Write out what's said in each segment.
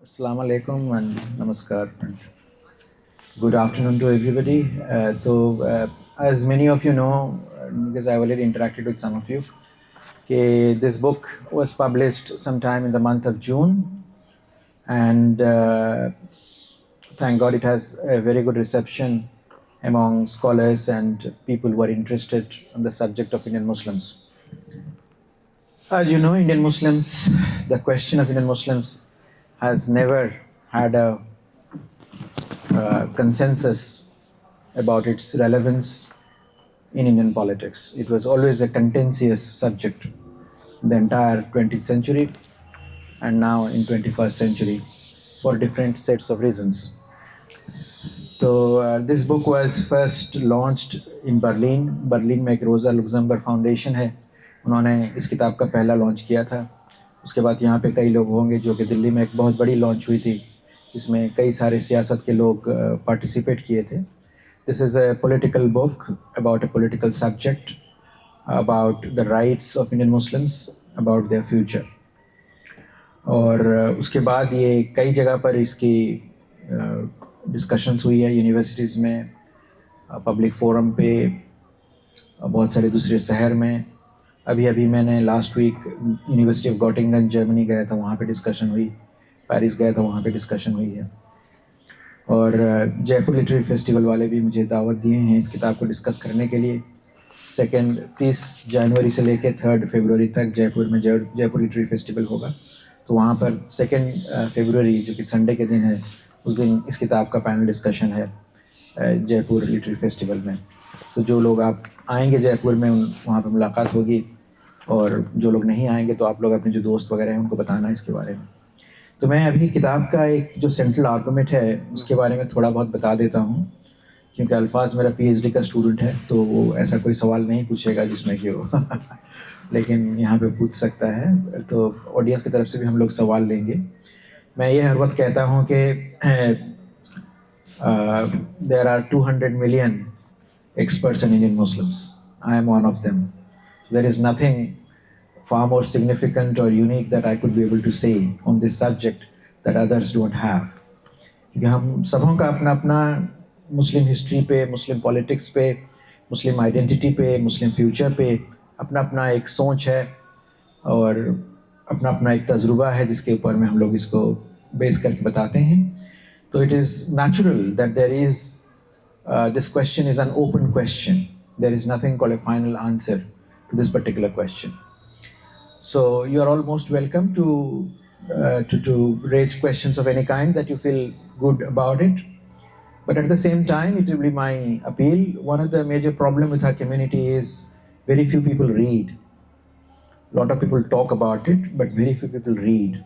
Assalamu alaikum and namaskar. Good afternoon to everybody. As many of you know, because I've already interacted with some of you, this book was published sometime in the month of June, and thank God it has a very good reception among scholars and people who are interested on the subject of Indian Muslims. As you know, Indian Muslims, the question of Indian Muslims has never had a consensus about its relevance in Indian politics. It was always a contentious subject in the entire 20th century and now in 21st century for different sets of reasons. So this book was first launched in Berlin. Berlin में एक रोज़ा Luxembourg foundation है, उन्होंने इस किताब का पहला launch किया था. उसके बाद यहाँ पे कई लोग होंगे जो कि दिल्ली में एक बहुत बड़ी लॉन्च हुई थी, इसमें कई सारे सियासत के लोग पार्टिसिपेट किए थे. This is a political book about a political subject, about the rights of Indian Muslims, about their future. और उसके बाद ये कई जगह पर इसकी डिस्कशंस हुई है, यूनिवर्सिटीज़ में, पब्लिक फोरम पे, बहुत सारे दूसरे शहर में. अभी मैंने last week university of Gottingen Germany गया था, वहाँ पे डिस्कशन हुई. पेरिस गया था, वहाँ पे डिस्कशन हुई है. और जयपुर लिटरेरी फेस्टिवल वाले भी मुझे दावत दिए हैं इस किताब को डिस्कस करने के लिए. 30 जनवरी से लेकर 3 फरवरी तक जयपुर में जयपुर लिटरेरी फेस्टिवल होगा. तो वहाँ पर 2 फरवरी जो कि संडे के दिन है, उस दिन इस किताब का पैनल डिस्कशन है जयपुर लिटरेरी फेस्टिवल में. तो जो लोग आप आएंगे जयपुर में, वहाँ पर मुलाकात होगी, और जो लोग नहीं आएंगे तो आप लोग अपने जो दोस्त वगैरह हैं उनको बताना इसके बारे में. तो मैं अभी किताब का एक जो सेंट्रल आर्गूमेंट है उसके बारे में थोड़ा बहुत बता देता हूँ, क्योंकि अल्फाज मेरा पीएचडी का स्टूडेंट है, तो वो ऐसा कोई सवाल नहीं पूछेगा जिसमें कि वो लेकिन यहाँ पे पूछ सकता है. तो ऑडियंस की तरफ से भी हम लोग सवाल लेंगे. मैं ये हर वक्त कहता हूँ कि there are 200 million experts in Indian Muslims. I am one of them. There is nothing far more significant or unique that I could be able to say on this subject that others don't have. क्योंकि हम सबों का अपना अपना मुस्लिम history पे, मुस्लिम politics पे, मुस्लिम identity पे, मुस्लिम future पे अपना अपना एक सोच है और अपना अपना एक तजुर्बा है जिसके ऊपर में हम लोग इसको बेस करके बताते हैं. तो it is natural that there is this question is an open question. There is nothing called a final answer to this particular question. So you are all most welcome to raise questions of any kind that you feel good about it. But at the same time, it will be my appeal. One of the major problem with our community is very few people read. A lot of people talk about it, but very few people read.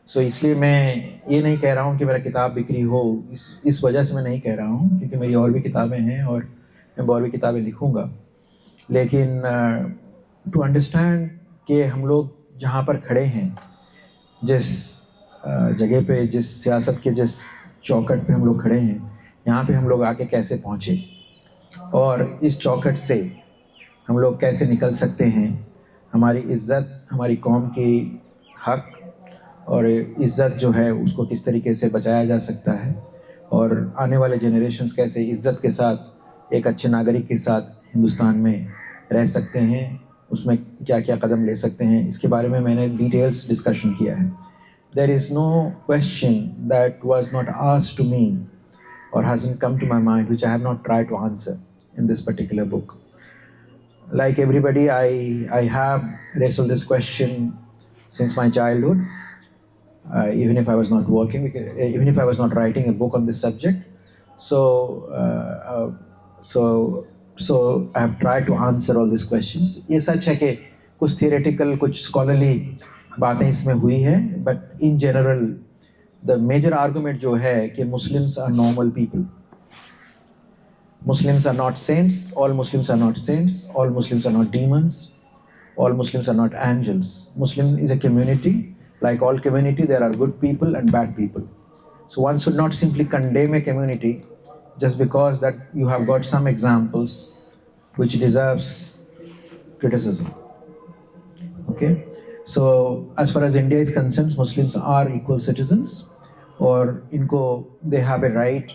सो इसलिए मैं ये नहीं कह रहा हूँ कि मेरा किताब बिक्री हो, इस वजह से मैं नहीं कह रहा हूँ, क्योंकि मेरी और भी किताबें हैं और मैं और भी किताबें लिखूँगा. लेकिन टू अंडरस्टैंड कि हम लोग जहाँ पर खड़े हैं, जिस जगह पे, जिस सियासत के जिस चौखट पे हम लोग खड़े हैं, यहाँ पे हम लोग आके कैसे पहुँचे और इस चौखट से हम लोग कैसे निकल सकते हैं. हमारी इज़्ज़त, हमारी कौम की हक और इज़्ज़त जो है उसको किस तरीके से बचाया जा सकता है, और आने वाले जनरेशन्स कैसे इज़्ज़त के साथ एक अच्छे नागरिक के साथ हिंदुस्तान में रह सकते हैं, उसमें क्या क्या कदम ले सकते हैं, इसके बारे में मैंने डिटेल्स डिस्कशन किया है. There is no question that was not asked to me और hasn't come to my mind which I have not tried to answer in this particular book. Like everybody, I have wrestled this question since my childhood. Even if I was not working, even if I was not writing a book on this subject. So I have tried to answer all these questions. ये सच है कि कुछ theoretical, कुछ scholarly बातें इसमें हुई है, but in general the major argument जो है कि Muslims are normal people. Muslims are not saints. All Muslims are not saints. All Muslims are not demons. All Muslims are not angels. Muslim is a community. Like all community, there are good people and bad people. So one should not simply condemn a community just because that you have got some examples which deserves criticism. Okay? So as far as India is concerned, Muslims are equal citizens. और इनको they have a right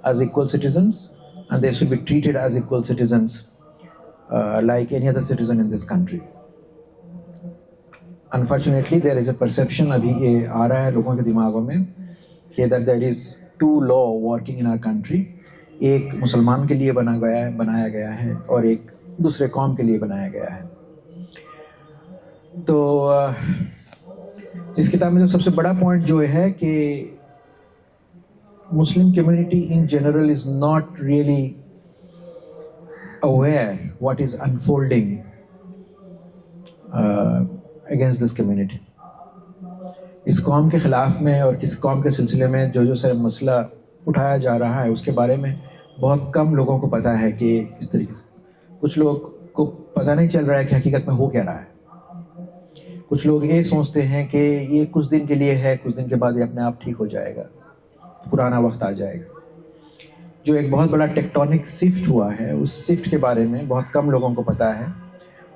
as equal citizens and they should be treated as equal citizens like any other citizen in this country. Unfortunately, there is a perception अभी ये आ रहा है लोगों के दिमागों में कि that there is two law working in our country. एक मुसलमान के लिए बनाया गया है और एक दूसरे कौम के लिए बनाया गया है. तो इस किताब में जो सबसे बड़ा पॉइंट जो है कि Muslim community in general is not really aware what is unfolding against this community. इस कौम के ख़िलाफ़ में और किस कौम के सिलसिले में जो सारे मसला उठाया जा रहा है उसके बारे में बहुत कम लोगों को पता है कि किस तरीके से. कुछ लोग को पता नहीं चल रहा है कि हकीकत में हो क्या रहा है. कुछ लोग ये सोचते हैं कि ये कुछ दिन के लिए है, कुछ दिन के बाद ये अपने आप ठीक हो जाएगा, पुराना वक्त आ जाएगा. जो एक बहुत बड़ा टेक्टोनिक शिफ्ट हुआ है उस शिफ्ट के बारे में बहुत कम लोगों को पता है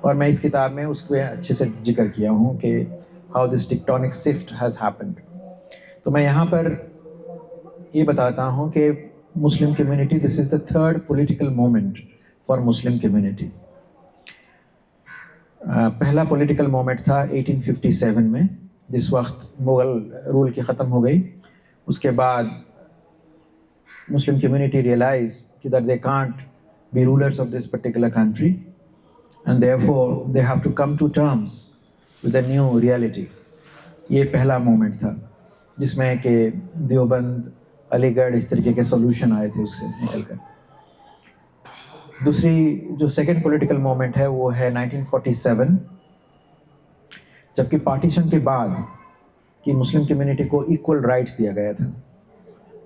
और मैं इस किताब में उसके अच्छे से जिक्र किया हूँ कि how this tectonic shift has happened. तो मैं यहाँ पर ये बताता हूँ कि Muslim community, this is the third political moment for Muslim community. पहला पॉलिटिकल मोमेंट था 1857 में, जिस वक्त मुग़ल रूल की ख़त्म हो गई. उसके बाद मुस्लिम कम्युनिटी रियलाइज कि that they can't be rulers of this particular country and therefore they have to come to terms with a new reality. ये पहला मोमेंट था जिसमें कि देवबंद, अलीगढ़, इस तरीके के सॉल्यूशन आए थे उससे निकलकर. दूसरी जो सेकंड पॉलिटिकल मोमेंट है वो है 1947, जबकि पार्टीशन के बाद कि मुस्लिम कम्युनिटी को इक्वल राइट्स दिया गया था.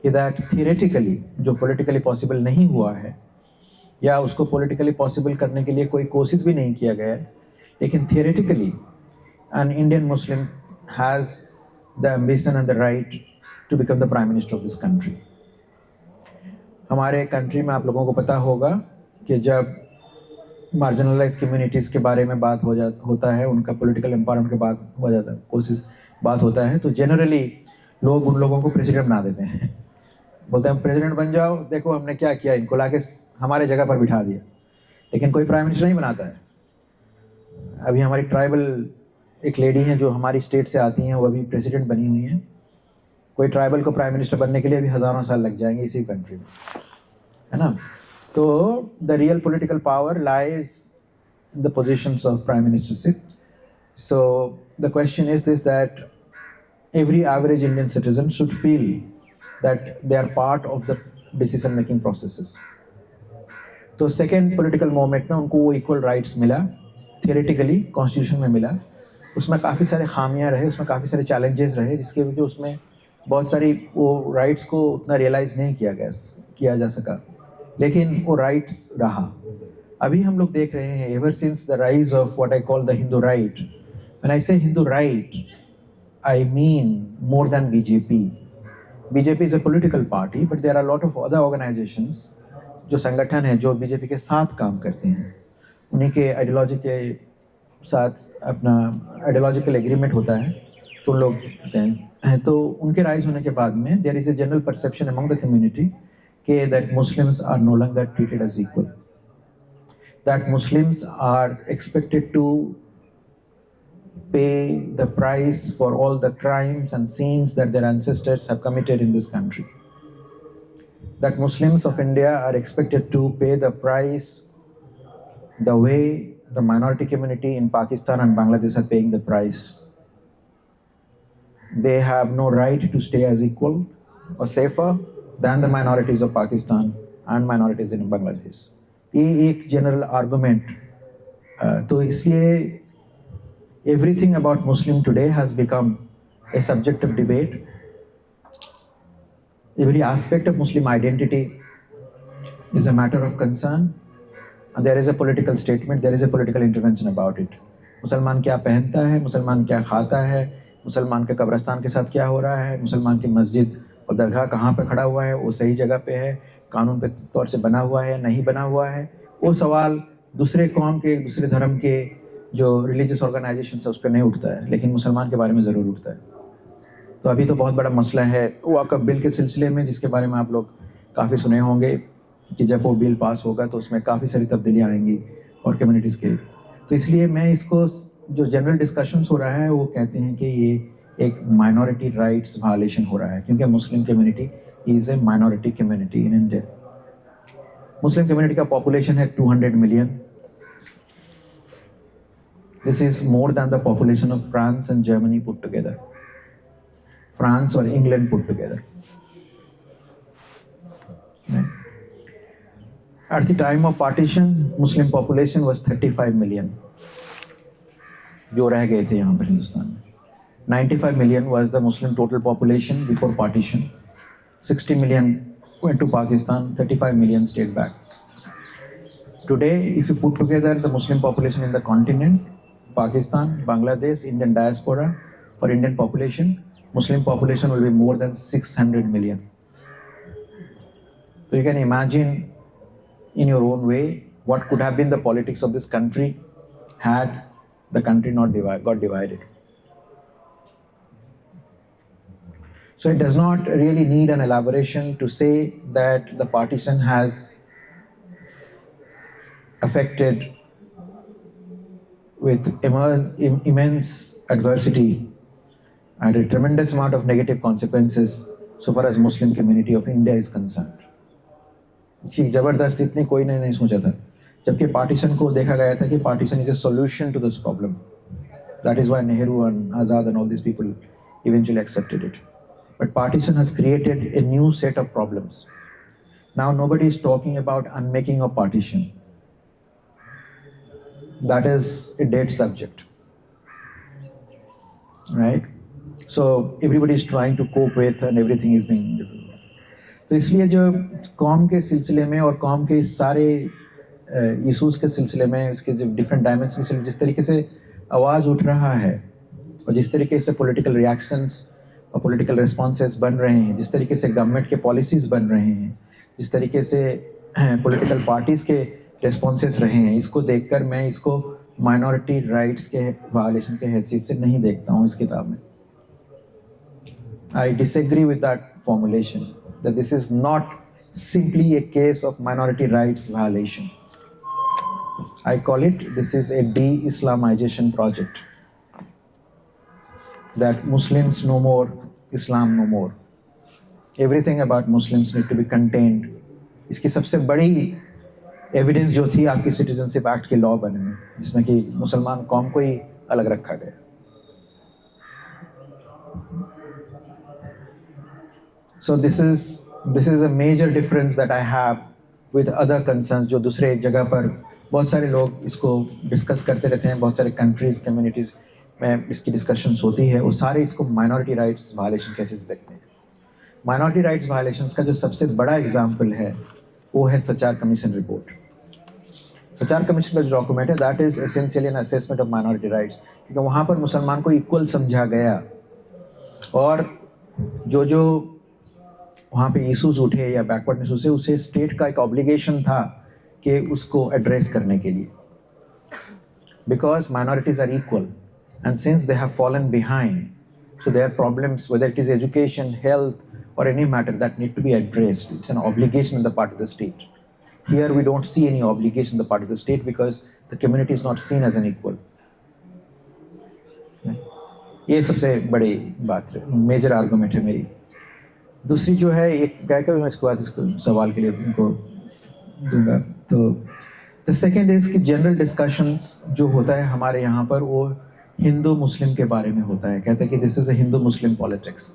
कि दैट थियरेटिकली जो पॉलिटिकली पॉसिबल नहीं हुआ है या उसको पॉलिटिकली पॉसिबल करने के लिए कोई कोशिश भी नहीं किया गया है, लेकिन theoretically an Indian Muslim has the ambition and the right to become the prime minister of this country. हमारे कंट्री में आप लोगों को पता होगा कि जब मार्जिनलाइज कम्युनिटीज़ के बारे में बात होता है, उनका पॉलिटिकल एम्पावरमेंट के बात होता है, तो जनरली लोग उन लोगों को प्रेसिडेंट बना देते हैं. बोलते हैं प्रेसिडेंट बन जाओ, देखो हमने क्या किया, इनको लाके हमारे जगह पर बिठा दिया. लेकिन कोई प्राइम मिनिस्टर नहीं बनाता है. अभी हमारी ट्राइबल एक लेडी हैं जो हमारी स्टेट से आती हैं, वो अभी प्रेसिडेंट बनी हुई हैं. कोई ट्राइबल को प्राइम मिनिस्टर बनने के लिए अभी हज़ारों साल लग जाएंगे इसी कंट्री में, है ना. तो the real political power lies in the positions of prime ministership. So the question is this, that every average Indian citizen should feel that they are part of the decision making processes. तो second political moment में उनको वो equal rights मिला, थियरेटिकली constitution में मिला. उसमें काफ़ी सारे खामियां रहे, उसमें काफ़ी सारे चैलेंजेस रहे, जिसके वजह उसमें बहुत सारी वो राइट्स को उतना रियलाइज़ नहीं किया जा सका, लेकिन वो राइट्स रहा. अभी हम लोग देख रहे हैं ever since the rise of what I call the Hindu right. When I say Hindu right, I mean more than BJP. BJP is a political party, but there are a lot of other organizations जो संगठन हैं जो BJP के साथ काम करते हैं. उन्हीं के आइडियोलॉजी के साथ अपना आइडियोलॉजिकल एग्रीमेंट होता है तो लोग करते हैं. तो उनके राइज होने के बाद में there is a general perception among the community कि that Muslims are no longer treated as equal. That Muslims are expected to pay the price for all the crimes and sins that their ancestors have committed in this country. That Muslims of India are expected to pay the price the way the minority community in Pakistan and Bangladesh are paying the price. They have no right to stay as equal or safer than the minorities of Pakistan and minorities in Bangladesh. ये एक general argument. तो इसलिए everything about Muslim today has become a subject of debate. Every aspect of Muslim identity is a matter of concern, and there is a political statement, there is a political intervention about it. मुसलमान क्या पहनता है, मुसलमान क्या खाता है, मुसलमान के कब्रिस्तान के साथ क्या हो रहा है, मुसलमान की मस्जिद और दरगाह कहाँ पे खड़ा हुआ है, वो सही जगह पे है, कानून पे तौर से बना हुआ है, नहीं बना हुआ है, वो सवाल दूसरे कौम के, दूसरे धर्म के जो रिलीजियस ऑर्गेनाइजेशन है उस पर नहीं उठता है, लेकिन मुसलमान के बारे में ज़रूर उठता है. तो अभी तो बहुत बड़ा मसला है वक्फ बिल के सिलसिले में, जिसके बारे में आप लोग काफ़ी सुने होंगे कि जब वो बिल पास होगा तो उसमें काफ़ी सारी तब्दीलियाँ आएंगी और कम्युनिटीज़ के। तो इसलिए मैं इसको, जो जनरल डिस्कशंस हो रहा है वो कहते हैं कि ये एक माइनॉरिटी राइट्स वायलेशन हो रहा है, क्योंकि Muslim community is a minority community in India. Muslim community का पॉपुलेशन है 200 million. This is more than the population of France and Germany put together, France और England put together. At the time of partition, Muslim population was 35 million, जो रह गए थे यहाँ पर हिंदुस्तान में। 95 million was the Muslim total population before partition. 60 million went to Pakistan, 35 million stayed back. Today, if you put together the Muslim population in the continent, Pakistan, Bangladesh, Indian diaspora or Indian population, Muslim population will be more than 600 million. So you can imagine in your own way what could have been the politics of this country had the country not got divided. So it does not really need an elaboration to say that the partition has affected with immense adversity and a tremendous amount of negative consequences so far as Muslim community of India is concerned. इसकी ज़बरदस्त इतनी कोई ने नहीं सोचा था, जबकि partition को देखा गया था कि partition is a solution to this problem. That is why Nehru and Azad and all this people eventually accepted it. But partition has created a new set of problems. Now nobody is talking about unmaking of partition. That is a dead subject, right? So everybody is trying to cope with and everything is being. तो इसलिए जो कौम के सिलसिले में और कौम के सारे इशूज़ के सिलसिले में, इसके जो डिफरेंट डायमेंशन से जिस तरीके से आवाज़ उठ रहा है और जिस तरीके से पॉलिटिकल रिएक्शंस और पॉलिटिकल रिस्पॉन्सेस बन रहे हैं, जिस तरीके से गवर्नमेंट के पॉलिसीज़ बन रहे हैं, जिस तरीके से पॉलिटिकल पार्टीज़ के रिस्पॉन्सेस रहे हैं, इसको देखकर मैं इसको माइनॉरिटी राइट्स के वायलेशन के हैसियत से नहीं देखता हूँ इस किताब में. आई disagree with that formulation that this is not simply a case of minority rights violation. I call it, this is a de-Islamization project. That Muslims no more, Islam no more. Everything about Muslims need to be contained. इसकी सबसे बड़ी evidence जो थी आपकी citizenship act के law बनने में, जिसमें कि मुसलमान कौम को ही अलग रखा गया. So this is a major difference that I have with other concerns जो दूसरे एक जगह पर बहुत सारे लोग इसको डिस्कस करते रहते हैं, बहुत सारे कंट्रीज कम्युनिटीज़ में इसकी डिस्कशंस होती है, और सारे इसको माइनॉरिटी राइट्स वायलेशन कैसे देखते हैं. माइनॉरिटी राइट्स वायलेशंस का जो सबसे बड़ा एग्जाम्पल है वो है सचार कमीशन रिपोर्ट. सचार कमीशन का जो डॉक्यूमेंट है that is essentially an assessment of minority rights, क्योंकि वहाँ पर मुसलमान को इक्वल समझा गया और जो वहाँ पे इशूज़ उठे या बैकवर्ड इशूज़, उसे स्टेट का एक ऑब्लिगेशन था कि उसको एड्रेस करने के लिए, because minorities are equal and since they have fallen behind, so their problems whether it is education, health और any matter that need to be addressed, it's an obligation on the part of the state. Here we don't see any obligation on the part of the state because the community is not seen as an equal. ये सबसे बड़ी बात है, major argument है मेरी. दूसरी जो है एक गायका, मैं इसके बाद इसको सवाल के लिए उनको दूंगा. तो द सेकेंड इज कि जनरल डिस्कशंस जो होता है हमारे यहाँ पर वो हिंदू मुस्लिम के बारे में होता है. कहते हैं कि this is a Hindu Muslim politics.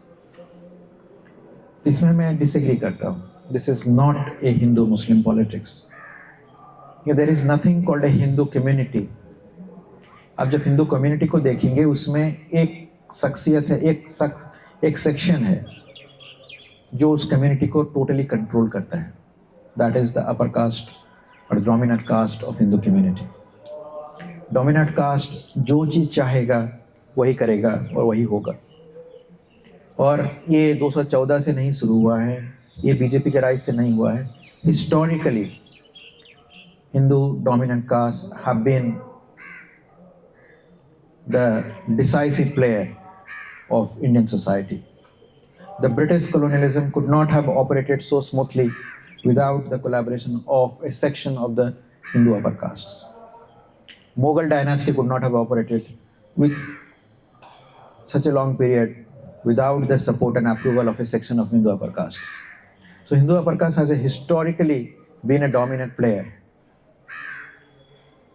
इसमें मैं डिसएग्री करता हूँ. This is not a Hindu Muslim politics. There is nothing called a Hindu community. आप जब हिंदू कम्युनिटी को देखेंगे उसमें एक शख्सियत है, एक सेक्शन है जो उस कम्युनिटी को टोटली कंट्रोल करता है. That is the upper caste और dominant caste of Hindu community. Dominant caste जो चीज़ चाहेगा वही करेगा और वही होगा. और ये 214 से नहीं शुरू हुआ है, ये बीजेपी के राइज से नहीं हुआ है. Historically Hindu dominant caste have been the decisive player of Indian society. the British colonialism could not have operated so smoothly without the collaboration of a section of the Hindu upper castes. Mughal dynasty could not have operated with such a long period without the support and approval of a section of Hindu upper castes. So Hindu upper caste has historically been a dominant player.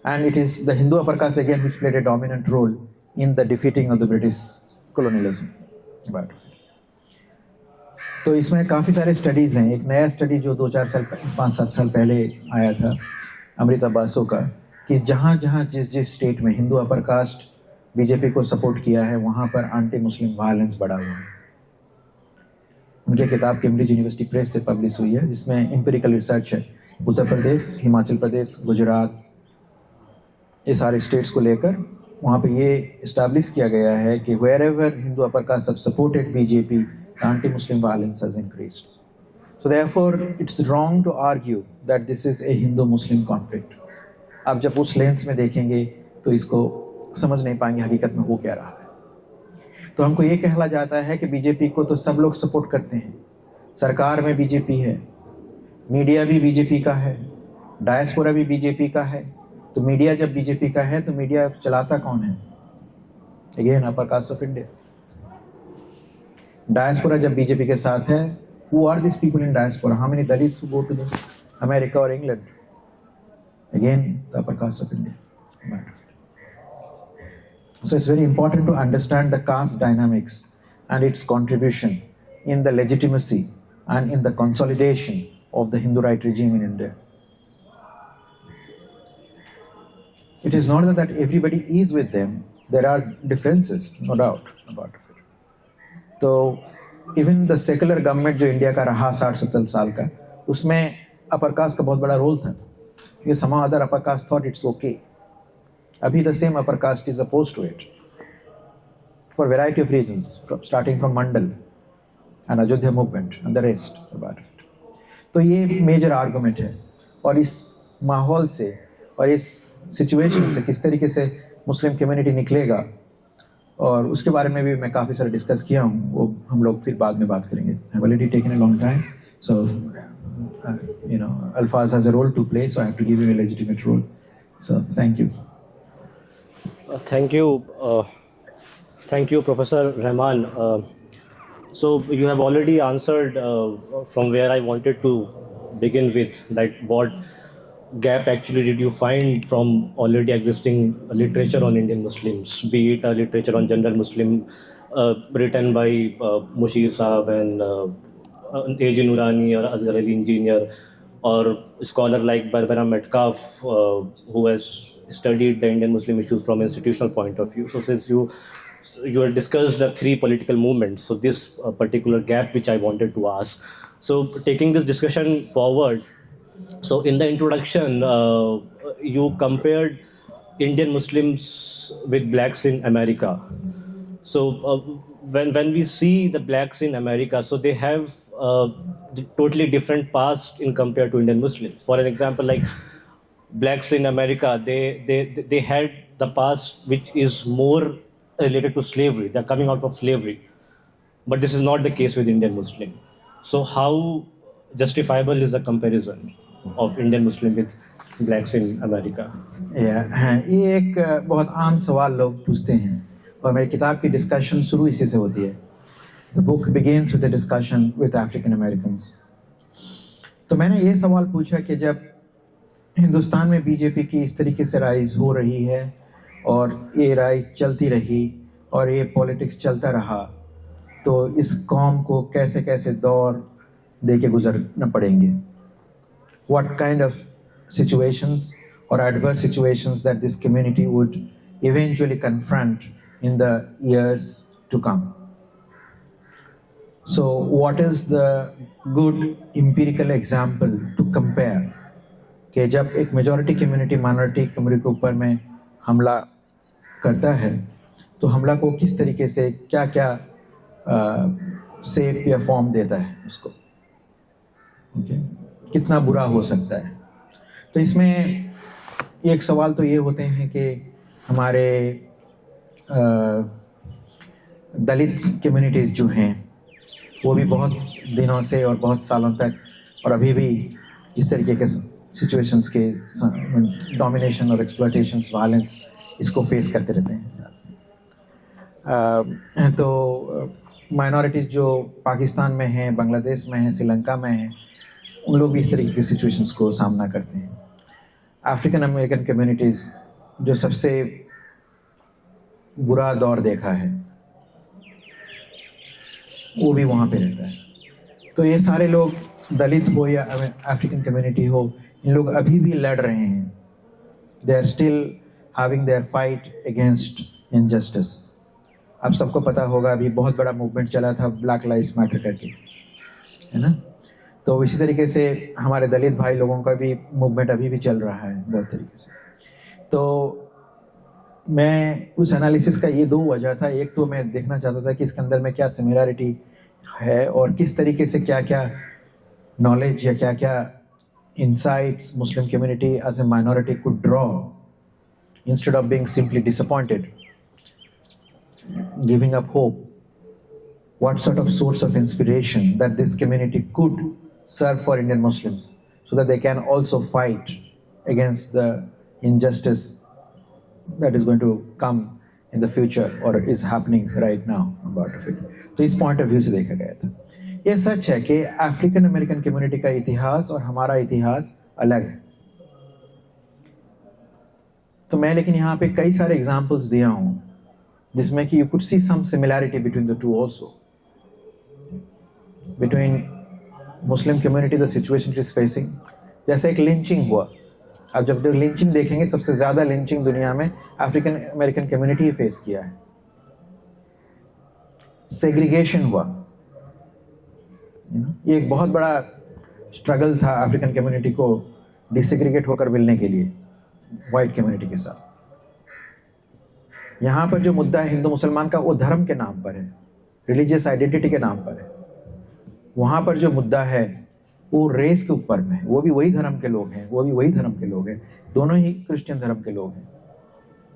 And it is the Hindu upper caste again which played a dominant role in the defeating of the British colonialism. तो इसमें काफ़ी सारे studies हैं. एक नया study जो 2-4 साल 5-7 साल पहले आया था अमृता बासु का, कि जहाँ जहाँ जिस स्टेट में हिंदू अपर कास्ट बीजेपी को सपोर्ट किया है वहाँ पर एंटी मुस्लिम वायलेंस बढ़ा हुआ है. उनकी किताब कैम्ब्रिज यूनिवर्सिटी प्रेस से पब्लिश हुई है, जिसमें एम्पिरिकल रिसर्च है. उत्तर प्रदेश, हिमाचल प्रदेश, गुजरात, ये सारे स्टेट्स को लेकर वहाँ पे ये इस्टेब्लिश किया गया है कि wherever Hindu upper caste have supported BJP, anti-Muslim violence has increased. So therefore, it's wrong to argue that this is a Hindu-Muslim conflict. आप जब उस लेंस में देखेंगे तो इसको समझ नहीं पाएंगे हकीकत में हो क्या रहा है. तो हमको ये कहला जाता है कि बीजेपी को तो सब लोग सपोर्ट करते हैं, सरकार में बीजेपी है, मीडिया भी बीजेपी का है, डायस्पोरा भी बीजेपी का है. तो मीडिया जब बीजेपी का है तो मीडिया चलाता कौन है? Again upper caste of India. Diaspora जब बीजेपी के साथ है, who are these people in diaspora? How many Dalits who go to the America or England? Again, the upper caste of India. So it's very important to understand the caste dynamics and its contribution in the legitimacy and in the consolidation of the Hindu right regime in India. It is not that everybody is with them. There are differences, no doubt about it. तो even the secular government जो India का रहा 60-70 साल का, उसमें upper caste का बहुत बड़ा रोल था. ये some other upper caste thought it's okay. अभी the same upper caste is oppose to it for variety of reasons, starting from Mandal and Ayodhya movement and the rest about it. तो ये major argument है. और इस माहौल से और इस सिचुएशन से किस तरीके से मुस्लिम कम्युनिटी निकलेगा और उसके बारे में भी मैं काफ़ी सारे डिस्कस किया हूँ, वो हम लोग फिर बाद में बात करेंगे. I have already taken a long time, so you know Alfaz has a role to play, so I have to give him a legitimate role. So thank you. Thank you, Professor Rahman. So you have already answered from where I wanted to begin with, that what gap actually did you find from already existing literature on Indian Muslims, be it a literature on general Muslim written by Mushir Saab and A.J. Noorani or Asghar Ali Engineer, or scholar like Barbara Metcalf who has studied the Indian Muslim issues from institutional point of view. So since you have discussed the 3 political movements, so this particular gap which I wanted to ask. So taking this discussion forward, so in the introduction, you compared Indian Muslims with blacks in America. So when we see the blacks in America, so they have totally different past in compared to Indian Muslims. For an example, like blacks in America, they had the past which is more related to slavery. They're coming out of slavery, but this is not the case with Indian Muslim. So how justifiable is the comparison of Indian Muslim with blacks in America? ये एक बहुत आम सवाल लोग पूछते हैं और मेरी किताब की डिस्कशन शुरू इसी से होती है. The book begins with a discussion with African Americans. तो मैंने ये सवाल पूछा कि जब हिंदुस्तान में बीजेपी की इस तरीके से राइज हो रही है और ये राइज चलती रही और ये पॉलिटिक्स चलता रहा, तो इस कौम को कैसे कैसे दौर दे के गुजरना पड़ेंगे. What kind of situations or adverse situations that this community would eventually confront in the years to come. So what is the good empirical example to compare कि जब एक majority community minority community के ऊपर में हमला करता है तो हमला को किस तरीके से क्या क्या शेप या फॉर्म देता है उसको, okay? कितना बुरा हो सकता है. तो इसमें एक सवाल तो ये होते हैं कि हमारे दलित कम्युनिटीज़ जो हैं वो भी बहुत दिनों से और बहुत सालों तक और अभी भी इस तरीके के सिचुएशंस के डोमिनेशन और एक्सप्लॉयटेशंस, वायलेंस, इसको फेस करते रहते हैं। तो माइनॉरिटीज़ जो पाकिस्तान में हैं, बांग्लादेश में हैं, श्रीलंका में हैं, उन लोग भी इस तरीके की सिचुएशंस को सामना करते हैं। अफ्रीकन अमेरिकन कम्युनिटीज़ जो सबसे बुरा दौर देखा है वो भी वहाँ पे रहता है। तो ये सारे लोग, दलित हो या अफ्रीकन कम्युनिटी हो, इन लोग अभी भी लड़ रहे हैं। They are still having their fight against injustice. अब सबको पता होगा, अभी बहुत बड़ा मूवमेंट चला था ब्लैक लाइव्स मैटर करके, है ना। तो इसी तरीके से हमारे दलित भाई लोगों का भी मूवमेंट अभी भी चल रहा है बहुत तरीके से। तो मैं उस एनालिसिस का ये दो वजह था। एक तो मैं देखना चाहता था कि इसके अंदर में क्या सिमिलरिटी है और किस तरीके से क्या क्या नॉलेज या क्या क्या insights Muslim community as a minority could draw instead of being simply disappointed, giving up hope. What sort of source of inspiration that this community could serve for Indian Muslims so that they can also fight against the injustice that is going to come in the future or is happening right now about it. तो इस point of view से देखा गया था। ये सच है कि African American community का इतिहास और हमारा इतिहास अलग है। तो मैं लेकिन यहाँ पे कई सारे एग्जाम्पल्स दिया हूँ जिसमें कि you could see some similarity between the two also, between Muslim community the situation it is facing. जैसे एक लिंचिंग हुआ, अब जब लिंचिंग देखेंगे, सबसे ज्यादा लिंचिंग दुनिया में अफ्रीकन अमेरिकन कम्युनिटी ही फेस किया है। सेग्रीगेशन हुआ, ये एक बहुत बड़ा स्ट्रगल था अफ्रीकन कम्युनिटी को डिसेग्रीगेट होकर मिलने के लिए वाइट कम्युनिटी के साथ। यहाँ पर जो मुद्दा है हिंदू मुसलमान का, वो धर्म के नाम पर है, रिलीजियस आइडेंटिटी के नाम पर है। वहाँ पर जो मुद्दा है वो रेस के ऊपर में है। वो भी वही धर्म के लोग हैं, वो भी वही धर्म के लोग हैं, दोनों ही क्रिश्चियन धर्म के लोग हैं।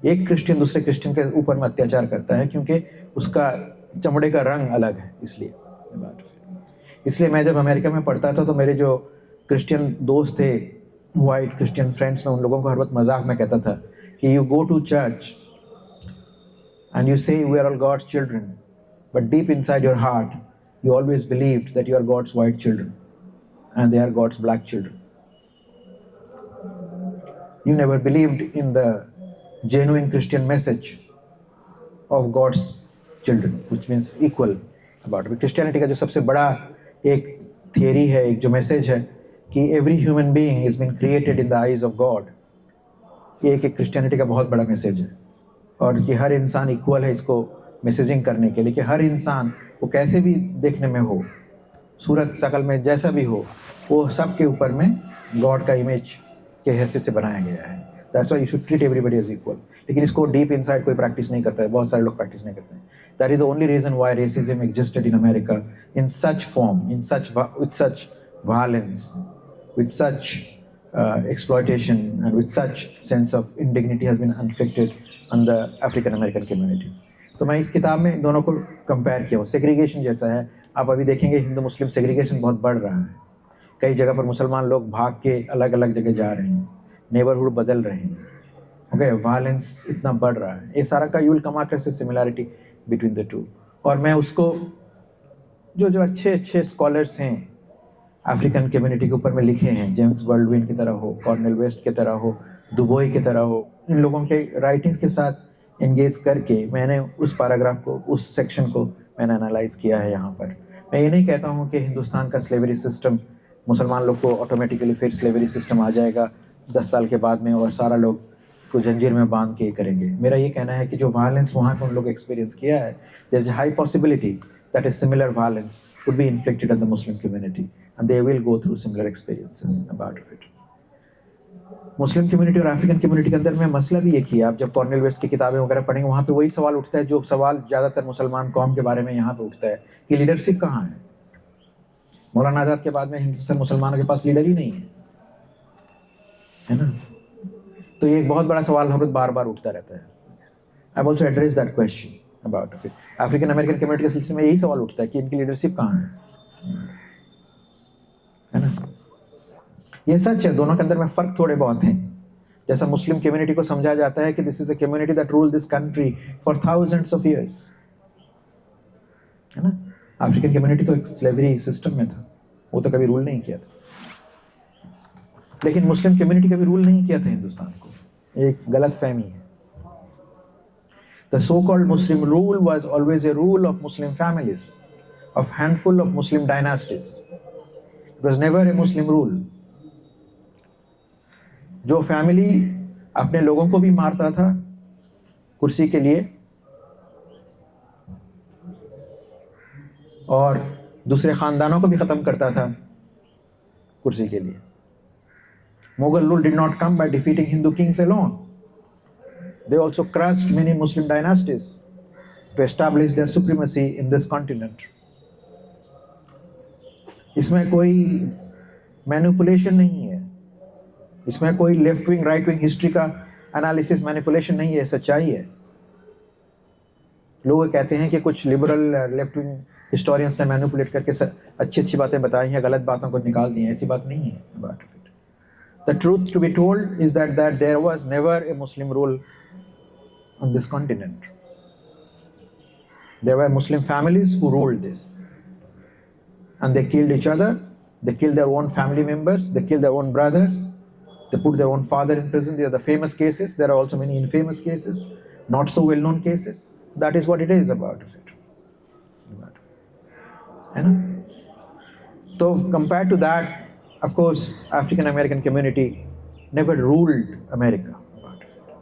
एक क्रिश्चियन दूसरे क्रिश्चियन के ऊपर में अत्याचार करता है क्योंकि उसका चमड़े का रंग अलग है। इसलिए मैं जब अमेरिका में पढ़ता था तो मेरे जो क्रिश्चियन दोस्त थे, वाइट क्रिश्चियन फ्रेंड्स, में उन लोगों को हर वक्त मजाक में कहता था कि you go to church and you say we are all God's children, but deep inside your heart you always believed that you are God's white children and they are God's black children. You never believed in the genuine Christian message of God's children, which means equal about it. Christianity का जो सबसे बड़ा एक theory है, एक जो message है कि every human being is been created in the eyes of God, ये एक क्रिश्चियनिटी का बहुत बड़ा मैसेज है। और कि हर इंसान इक्वल है, इसको मैसेजिंग करने के लिए कि हर इंसान वो कैसे भी देखने में हो, सूरत शकल में जैसा भी हो, वो सब के ऊपर में गॉड का इमेज के हैसियत से बनाया गया है। That's why you should treat everybody as equal. लेकिन इसको डीप इनसाइड कोई प्रैक्टिस नहीं करता है, बहुत सारे लोग प्रैक्टिस नहीं करते हैं। That is the only reason why racism existed in America in such form, in such with such violence, with such exploitation and with such sense of indignity has been inflicted on the African American community. तो मैं इस किताब में दोनों को compare किया हूँ। Segregation जैसा है, आप अभी देखेंगे हिंदू मुस्लिम सेग्रीगेशन बहुत बढ़ रहा है। कई जगह पर मुसलमान लोग भाग के अलग अलग जगह जा रहे हैं, नेबरहुड बदल रहे हैं, ओके, वायलेंस इतना बढ़ रहा है। ये सारा का you will come across A similarity between the to. और मैं उसको जो अच्छे अच्छे स्कॉलर्स हैं अफ्रीकन कम्युनिटी के ऊपर में लिखे हैं, जेम्स बर्डविन की तरह हो, कॉर्नेल वेस्ट की तरह हो, दुबोई की तरह हो, इन लोगों के राइटिंग्स के साथ एंगेज करके मैंने उस पैराग्राफ को, उस सेक्शन को मैंने एनालाइज किया है यहाँ पर। मैं ये नहीं कहता हूँ कि हिंदुस्तान का स्लेवरी सिस्टम, मुसलमान लोग को ऑटोमेटिकली फिर स्लेवरी सिस्टम आ जाएगा 10 साल के बाद में और सारा लोग को जंजीर में बांध के करेंगे। मेरा ये कहना है कि जो वायलेंस वहाँ पर उन लोग एक्सपीरियंस किया है, there is high possibility that is similar violence would be inflicted on the Muslim community and they will go through similar experiences about it. Muslim community और अफ्रीकन कम्युनिटी के अंदर में मसला भी एक ही है। आप जब कॉर्नेल वेस्ट की किताबें वगैरह पढ़ेंगे, वहाँ पे वही सवाल उठता है जो सवाल ज़्यादातर मुसलमान कौम के बारे में यहाँ पे उठता है कि लीडरशिप कहाँ है। मौलाना आज़ाद के बाद में हिंदुस्तान मुसलमानों के पास लीडर ही नहीं है ना। तो ये एक बहुत बड़ा सवाल हम लोग बार बार उठता रहता है। I also address that question about it. African American community के सिलसिले में यही सवाल उठता है कि इनकी लीडरशिप कहाँ है ना? ये सच है, दोनों के अंदर में फर्क थोड़े बहुत हैं. जैसा मुस्लिम कम्युनिटी को समझा जाता है कि this is a community that rule this country for thousands of years, है ना? अफ्रीकन कम्युनिटी तो एक स्लेवरी सिस्टम में था, वो तो कभी रूल नहीं किया था. लेकिन मुस्लिम कम्युनिटी कभी रूल नहीं किया था हिंदुस्तान को. एक गलत फहमी है. The so-called Muslim rule was always a rule of Muslim families, of handful of Muslim dynasties. It was never a Muslim rule. जो फैमिली अपने लोगों को भी मारता था कुर्सी के लिए और दूसरे खानदानों को भी खत्म करता था कुर्सी के लिए. Mughal rule did not come by defeating Hindu kings alone. They also crushed many Muslim dynasties to establish their supremacy in this continent. इसमें कोई मैनिपुलेशन नहीं है, इसमें कोई left wing right wing history का एनालिसिस मैनिपुलेशन नहीं है, सच्चाई है. लोग कहते हैं कि कुछ लिबरल लेफ्ट विंग हिस्टोरियंस ने मैनिपुलेट करके अच्छी अच्छी बातें बताई हैं, गलत बातों को निकाल दी हैं. ऐसी बात नहीं है. About it. The truth to be told is that there was never a Muslim rule on this continent. There were Muslim families who ruled this, and they killed each other, they killed their own family members, they killed their own brothers, they put their own father in prison. These are the famous cases. There are also many infamous cases, not so well known cases. That is what it is about it. So compared to that, of course, African American community never ruled America,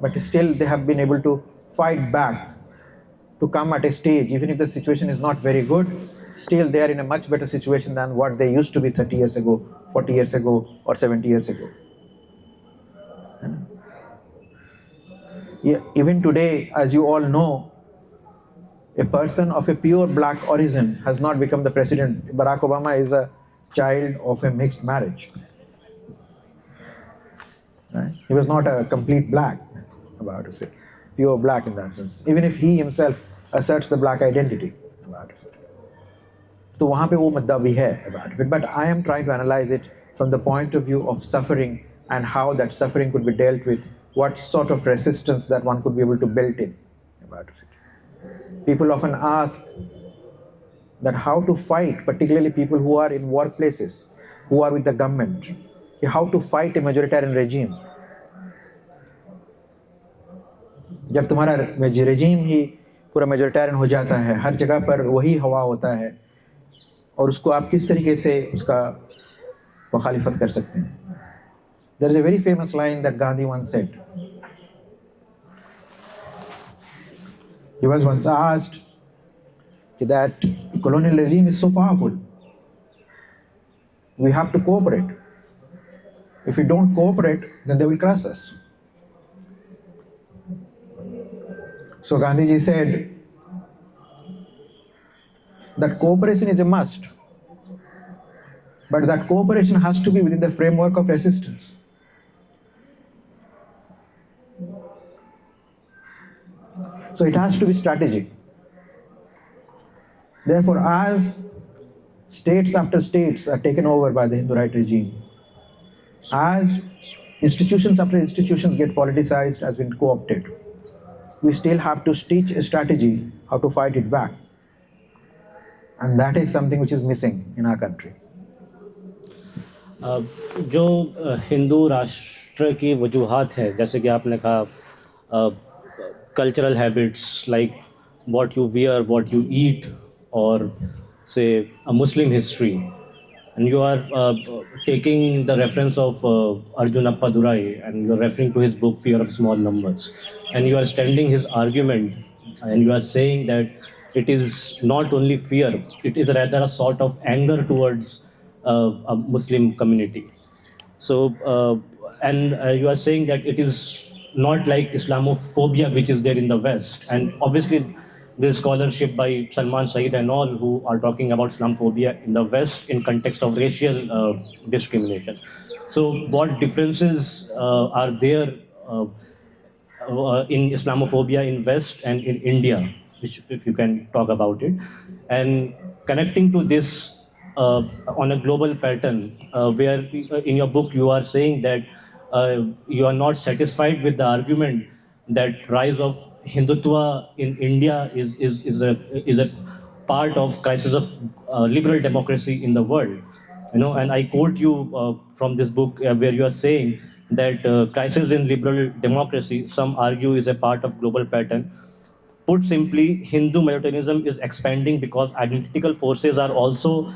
but still they have been able to fight back, to come at a stage, even if the situation is not very good, still they are in a much better situation than what they used to be 30 years ago, 40 years ago, or 70 years ago. Yeah, even today, as you all know, a person of a pure black origin has not become the president. Barack Obama is a child of a mixed marriage. Right? He was not a complete black, about it, pure black in that sense. Even if he himself asserts the black identity, about it. तो वहाँ पे वो मुद्दा भी है about it. But I am trying to analyze it from the point of view of suffering and how that suffering could be dealt with, what sort of resistance that one could be able to build in about it. People often ask that how to fight, particularly people who are in workplaces, who are with the government, how to fight a majoritarian regime. जब तुम्हारा regime ही पूरा majoritarian हो जाता है, हर जगह पर वही हवा होता है, और उसको आप किस तरीके से उसका मुखालिफत कर सकते हैं? There is a very famous line that Gandhi once said. He was once asked that colonial regime is so powerful. We have to cooperate. If we don't cooperate, then they will crush us. So Gandhiji said that cooperation is a must, but that cooperation has to be within the framework of resistance. So it has to be strategic. Therefore, as states after states are taken over by the Hindu right regime, as institutions after institutions get politicized, has been co-opted, we still have to stitch a strategy how to fight it back. And that is something which is missing in our country. जो हिंदू राष्ट्र की वजूहात है, जैसे कि आपने कहा cultural habits like what you wear, what you eat, or say a Muslim history, and you are taking the reference of Arjun Appadurai, and you are referring to his book Fear of Small Numbers, and you are standing his argument, and you are saying that it is not only fear, it is rather a sort of anger towards a Muslim community. So, you are saying that it is not like Islamophobia which is there in the West. And obviously there's scholarship by Salman Saeed and all who are talking about Islamophobia in the West in context of racial discrimination. So what differences are there in Islamophobia in West and in India if you can talk about it. And connecting to this on a global pattern, where in your book you are saying that you are not satisfied with the argument that rise of Hindutva in India is a part of crisis of liberal democracy in the world. And I quote you from this book where you are saying that crisis in liberal democracy, some argue, is a part of global pattern. Put simply, Hindu majoritarianism is expanding because identical forces are also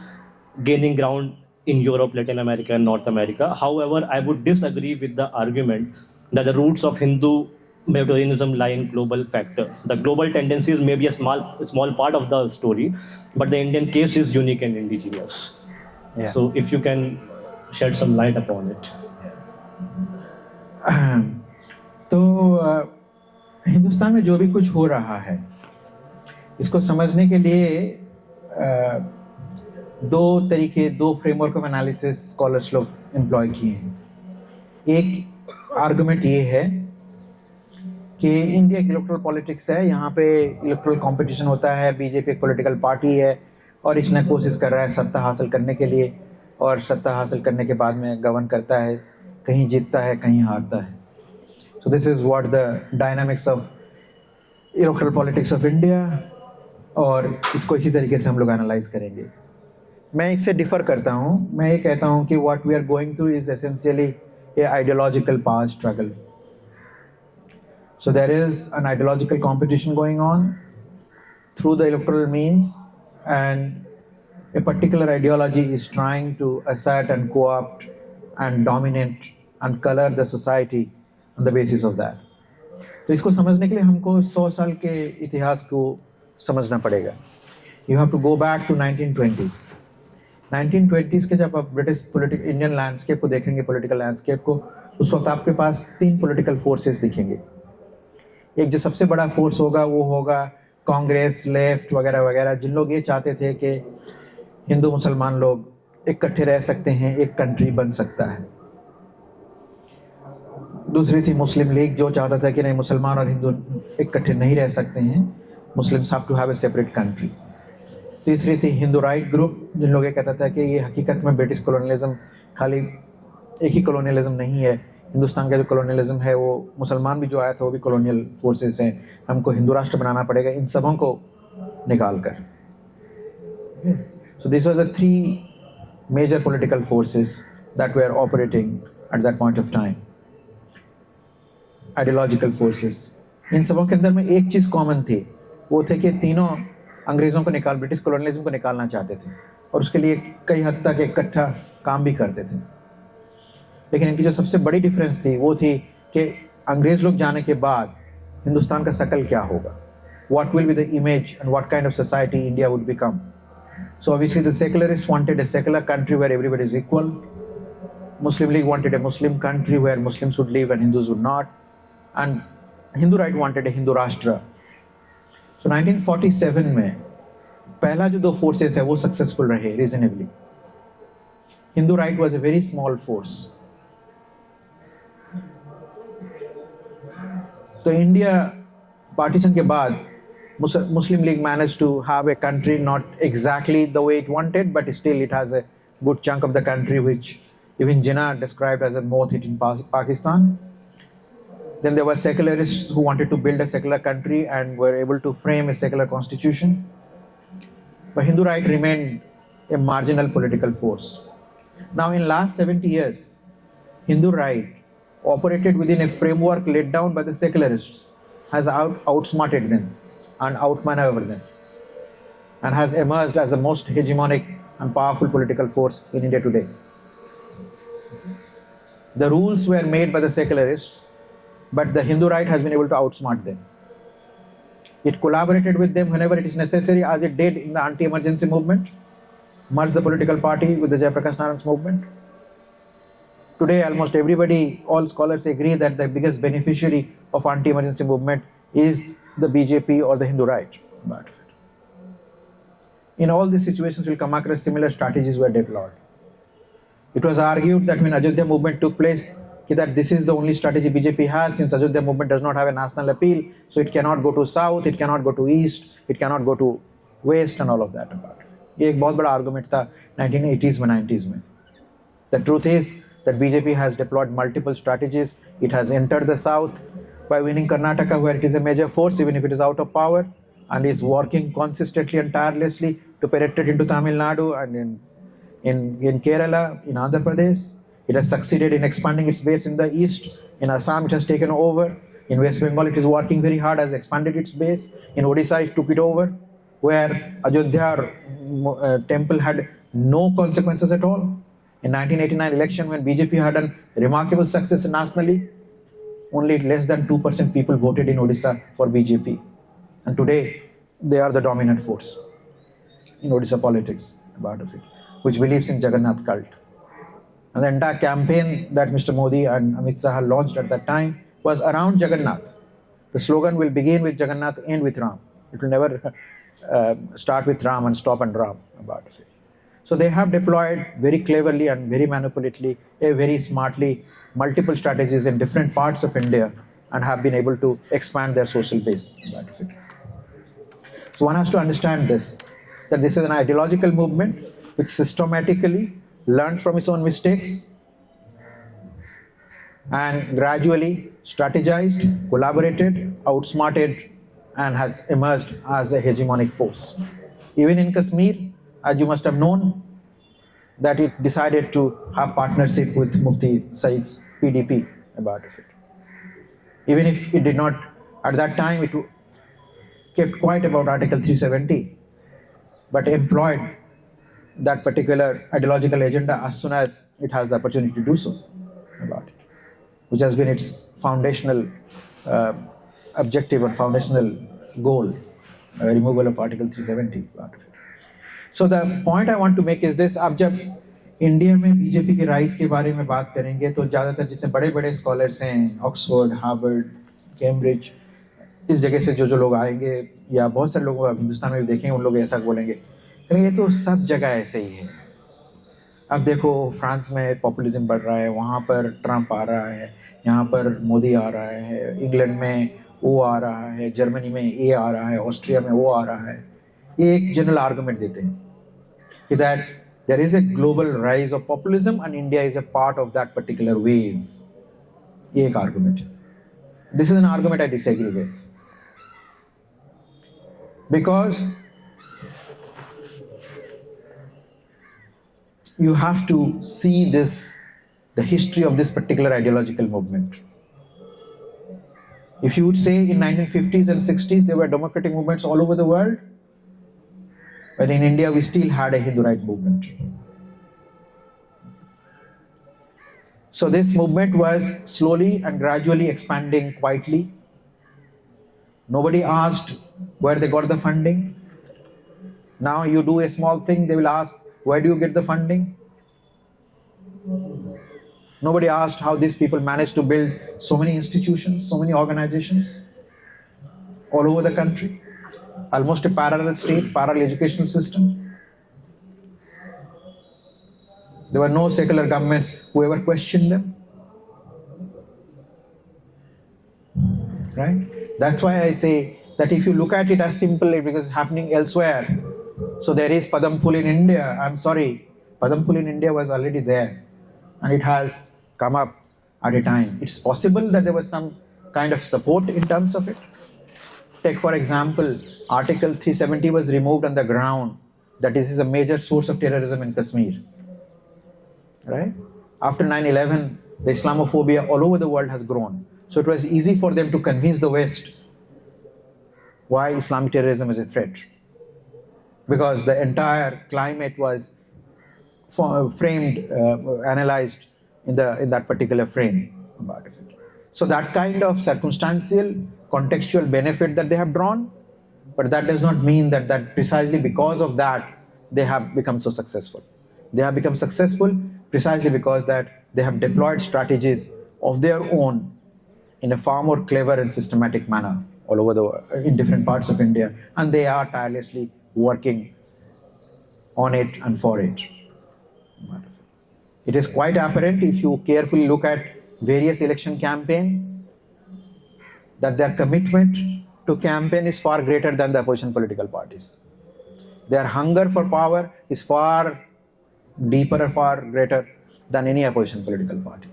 gaining ground in Europe, Latin America, and North America. However, I would disagree with the argument that the roots of Hindu majoritarianism lie in global factors. The global tendencies may be a small part of the story, but the Indian case is unique and indigenous. Yeah. So, if you can shed some light upon it. तो हिंदुस्तान में जो भी कुछ हो रहा है, इसको समझने के लिए दो फ्रेमवर्क ऑफ एनालिसिस स्कॉलर्स लोग एम्प्लॉय किए हैं. एक आर्गुमेंट ये है कि इंडिया की इलेक्टोरल पॉलिटिक्स है, यहाँ पे इलेक्टोरल कंपटीशन होता है, बीजेपी एक पॉलिटिकल पार्टी है और इसने कोशिश कर रहा है सत्ता हासिल करने के लिए, और सत्ता हासिल करने के बाद में गवर्न करता है, कहीं जीतता है कहीं हारता है. So this is what the dynamics of electoral politics of India, और इसको इसी तरीके से हम लोग एनालाइज करेंगे. मैं इससे डिफ़र करता हूँ. मैं ये कहता हूँ कि what we are going through is essentially a ideological power struggle. So there is an ideological competition going on through the electoral means, and a particular ideology is trying to assert and co-opt and dominate and color the society on the basis of that. तो इसको समझने के लिए हमको 100 साल के इतिहास को समझना पड़ेगा. You have to go back to 1920s. 1920s के जब आप ब्रिटिश इंडियन लैंडस्केप को देखेंगे, पॉलिटिकल लैंडस्केप को, उस वक्त आपके पास 3 पॉलिटिकल फोर्सेस दिखेंगे. एक जो सबसे बड़ा फोर्स होगा वो होगा कांग्रेस, लेफ्ट वगैरह वगैरह, जिन लोग ये चाहते थे कि हिंदू मुसलमान लोग इकट्ठे रह सकते हैं, एक कंट्री बन सकता है. दूसरी थी मुस्लिम लीग, जो चाहता था कि नहीं, मुसलमान और हिंदू इकट्ठे नहीं रह सकते हैं, Muslims have to have a separate country. तीसरी थी हिंदू राइट ग्रुप, जिन लोग ये कहता था कि ये हकीकत में ब्रिटिश कॉलोनियलिज्म खाली एक ही कॉलोनियलिज्म नहीं है, हिंदुस्तान का जो कॉलोनियलिज्म है वो मुसलमान भी जो आया था वो भी कॉलोनियल फोर्सेस हैं, हमको हिंदू राष्ट्र बनाना पड़ेगा इन सबों को निकाल कर. So these were the 3 major political forces that were operating at that point of time. Ideological forces. इन सबों के अंदर में एक चीज़ कॉमन थी, वो थे कि तीनों अंग्रेज़ों को ब्रिटिश कॉलोनियलिज्म को निकालना चाहते थे, और उसके लिए कई हद तक इकट्ठा काम भी करते थे. लेकिन इनकी जो सबसे बड़ी डिफरेंस थी वो थी कि अंग्रेज़ लोग जाने के बाद हिंदुस्तान का शकल क्या होगा, what will be the image and what kind of society India would become. So obviously the secularists wanted a secular country where everybody is equal. Muslim League wanted a Muslim country where Muslims would live and Hindus would not. And Hindu right wanted a Hindu Rashtra. So 1947 में पहला जो 2 forces है वो successful रहे reasonably. Hindu right was a very small force. तो India partition के बाद Muslim League managed to have a country not exactly the way it wanted, but still it has a good chunk of the country, which even Jinnah described as a moth in Pakistan. Then there were secularists who wanted to build a secular country and were able to frame a secular constitution. But Hindu right remained a marginal political force. Now in last 70 years, Hindu right operated within a framework laid down by the secularists, has outsmarted them and outmaneuvered them, and has emerged as the most hegemonic and powerful political force in India today. The rules were made by the secularists, but the Hindu right has been able to outsmart them. It collaborated with them whenever it is necessary, as it did in the anti-emergency movement, merged the political party with the Jayaprakash Narayan's movement. Today, almost everybody, all scholars agree that the biggest beneficiary of anti-emergency movement is the BJP or the Hindu right. In all these situations, we'll come across similar strategies were deployed. It was argued that when Ajodhya movement took place, that this is the only strategy BJP has, since Ayodhya movement does not have a national appeal, so it cannot go to south, it cannot go to east, it cannot go to west and all of that about it. ये एक बहुत बड़ा argument था 1980s में 90s में. The truth is that BJP has deployed multiple strategies. It has entered the south by winning Karnataka, where it is a major force, even if it is out of power, and is working consistently and tirelessly to penetrate into Tamil Nadu and in Kerala, in Andhra Pradesh. It has succeeded in expanding its base in the east. In Assam, it has taken over. In West Bengal, it is working very hard, has expanded its base. In Odisha, it took it over, where Ayodhya temple had no consequences at all. In 1989 election, when BJP had a remarkable success nationally, only less than 2% people voted in Odisha for BJP. And today, they are the dominant force in Odisha politics, about of it, which believes in Jagannath cult. And the entire campaign that Mr. Modi and Amit Shah launched at that time was around Jagannath. The slogan will begin with Jagannath, end with Ram. It will never start with Ram and stop on Ram, about it. So they have deployed very cleverly and very manipulatively, very smartly, multiple strategies in different parts of India and have been able to expand their social base, about it. So one has to understand this, that this is an ideological movement which systematically learned from its own mistakes and gradually strategized, collaborated, outsmarted, and has emerged as a hegemonic force. Even in Kashmir, as you must have known, that it decided to have partnership with Mufti Saeed's PDP, about it. Even if it did not, at that time, it kept quiet about Article 370, but employed that particular ideological agenda as soon as it has the opportunity to do so, about it, which has been its foundational objective or foundational goal, removal of Article 370, about it. So the point I want to make is this: अब जब India में BJP के rise के बारे में बात करेंगे तो ज़्यादातर जितने बड़े बड़े स्कॉलर्स हैं, ऑक्सफोर्ड, हार्वर्ड, कैम्ब्रिज, इस जगह से जो लोग आएंगे या बहुत सारे लोग हिंदुस्तान में भी देखेंगे, उन लोग ऐसा बोलेंगे ये तो सब जगह ऐसे ही है. अब देखो फ्रांस में पॉपुलिज्म बढ़ रहा है, वहाँ पर ट्रंप आ रहा है, यहाँ पर मोदी आ रहा है, इंग्लैंड में वो आ रहा है, जर्मनी में ये आ रहा है, ऑस्ट्रिया में वो आ रहा है. ये एक जनरल आर्गुमेंट देते हैं कि that there is a global rise of populism and India is a part of that particular wave. ये एक आर्गुमेंट है. This is an argument I disagree with, because you have to see this, the history of this particular ideological movement. If you would say in 1950s and 60s there were democratic movements all over the world, but in India we still had a Hindu right movement. So this movement was slowly and gradually expanding quietly. Nobody asked where they got the funding. Now you do a small thing, they will ask, where do you get the funding? Nobody asked how these people managed to build so many institutions, so many organizations all over the country. Almost a parallel state, parallel educational system. There were no secular governments who ever questioned them. Right? That's why I say that if you look at it as simply because it's happening elsewhere, so there is Padam Phul in India. I'm sorry, Padam Phul in India was already there, and it has come up at a time. It's possible that there was some kind of support in terms of it. Take for example, Article 370 was removed on the ground that this is a major source of terrorism in Kashmir. Right? After 9/11, the Islamophobia all over the world has grown. So it was easy for them to convince the West why Islamic terrorism is a threat, because the entire climate was framed, analyzed in that particular frame about it. So that kind of circumstantial, contextual benefit that they have drawn, but that does not mean that precisely because of that they have become so successful. They have become successful precisely because that they have deployed strategies of their own in a far more clever and systematic manner all over the world, in different parts of India, and they are tirelessly working on it and for it. It is quite apparent if you carefully look at various election campaign, that their commitment to campaign is far greater than the opposition political parties. Their hunger for power is far deeper or far greater than any opposition political party.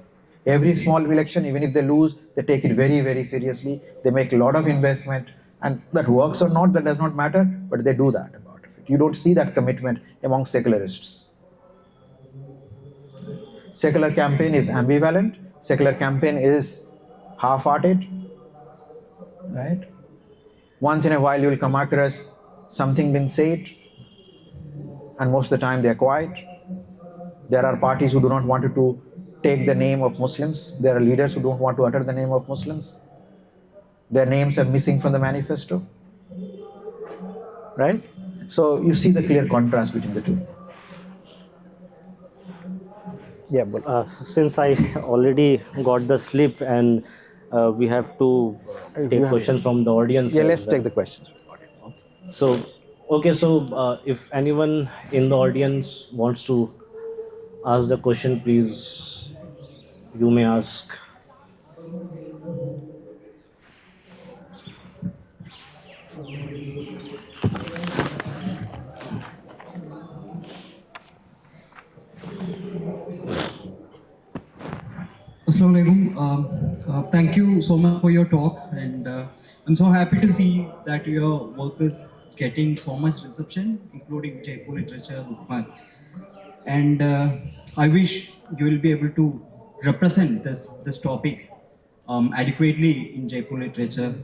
Every small election, even if they lose, they take it very, very seriously. They make a lot of investment, and that works or not, that does not matter, but they do that about it. You don't see that commitment among secularists. Secular campaign is ambivalent. Secular campaign is half-hearted, right? Once in a while, you will come across something being said, and most of the time they are quiet. There are parties who do not want to take the name of Muslims. There are leaders who don't want to utter the name of Muslims. Their names are missing from the manifesto, right? So you see the clear contrast between the two. Yeah, but Since I already got the slip and we have to take questions from the audience. yeah, as let's well. take the questions from the audience. Okay. So if anyone in the audience wants to ask the question, please, you may ask. Assalamualaikum. Thank you so much for your talk, and I'm so happy to see that your work is getting so much reception, including Jaipur Literature Bookmark. And I wish you will be able to represent this topic adequately in Jaipur Literature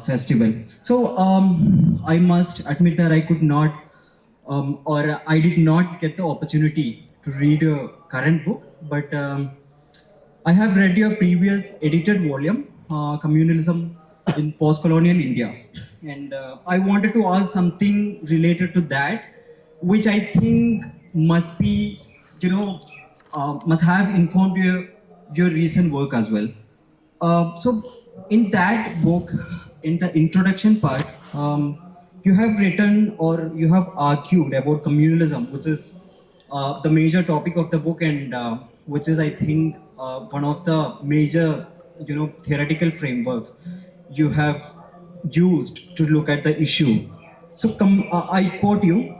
Festival. So I must admit that I could not, or I did not get the opportunity to read a current book, but I have read your previous edited volume, Communalism in Post-Colonial India. And I wanted to ask something related to that, which I think must be, must have informed your recent work as well. So in that book, in the introduction part, you have written or you have argued about communalism, which is the major topic of the book, and which is, I think, one of the major, theoretical frameworks you have used to look at the issue. So I quote you,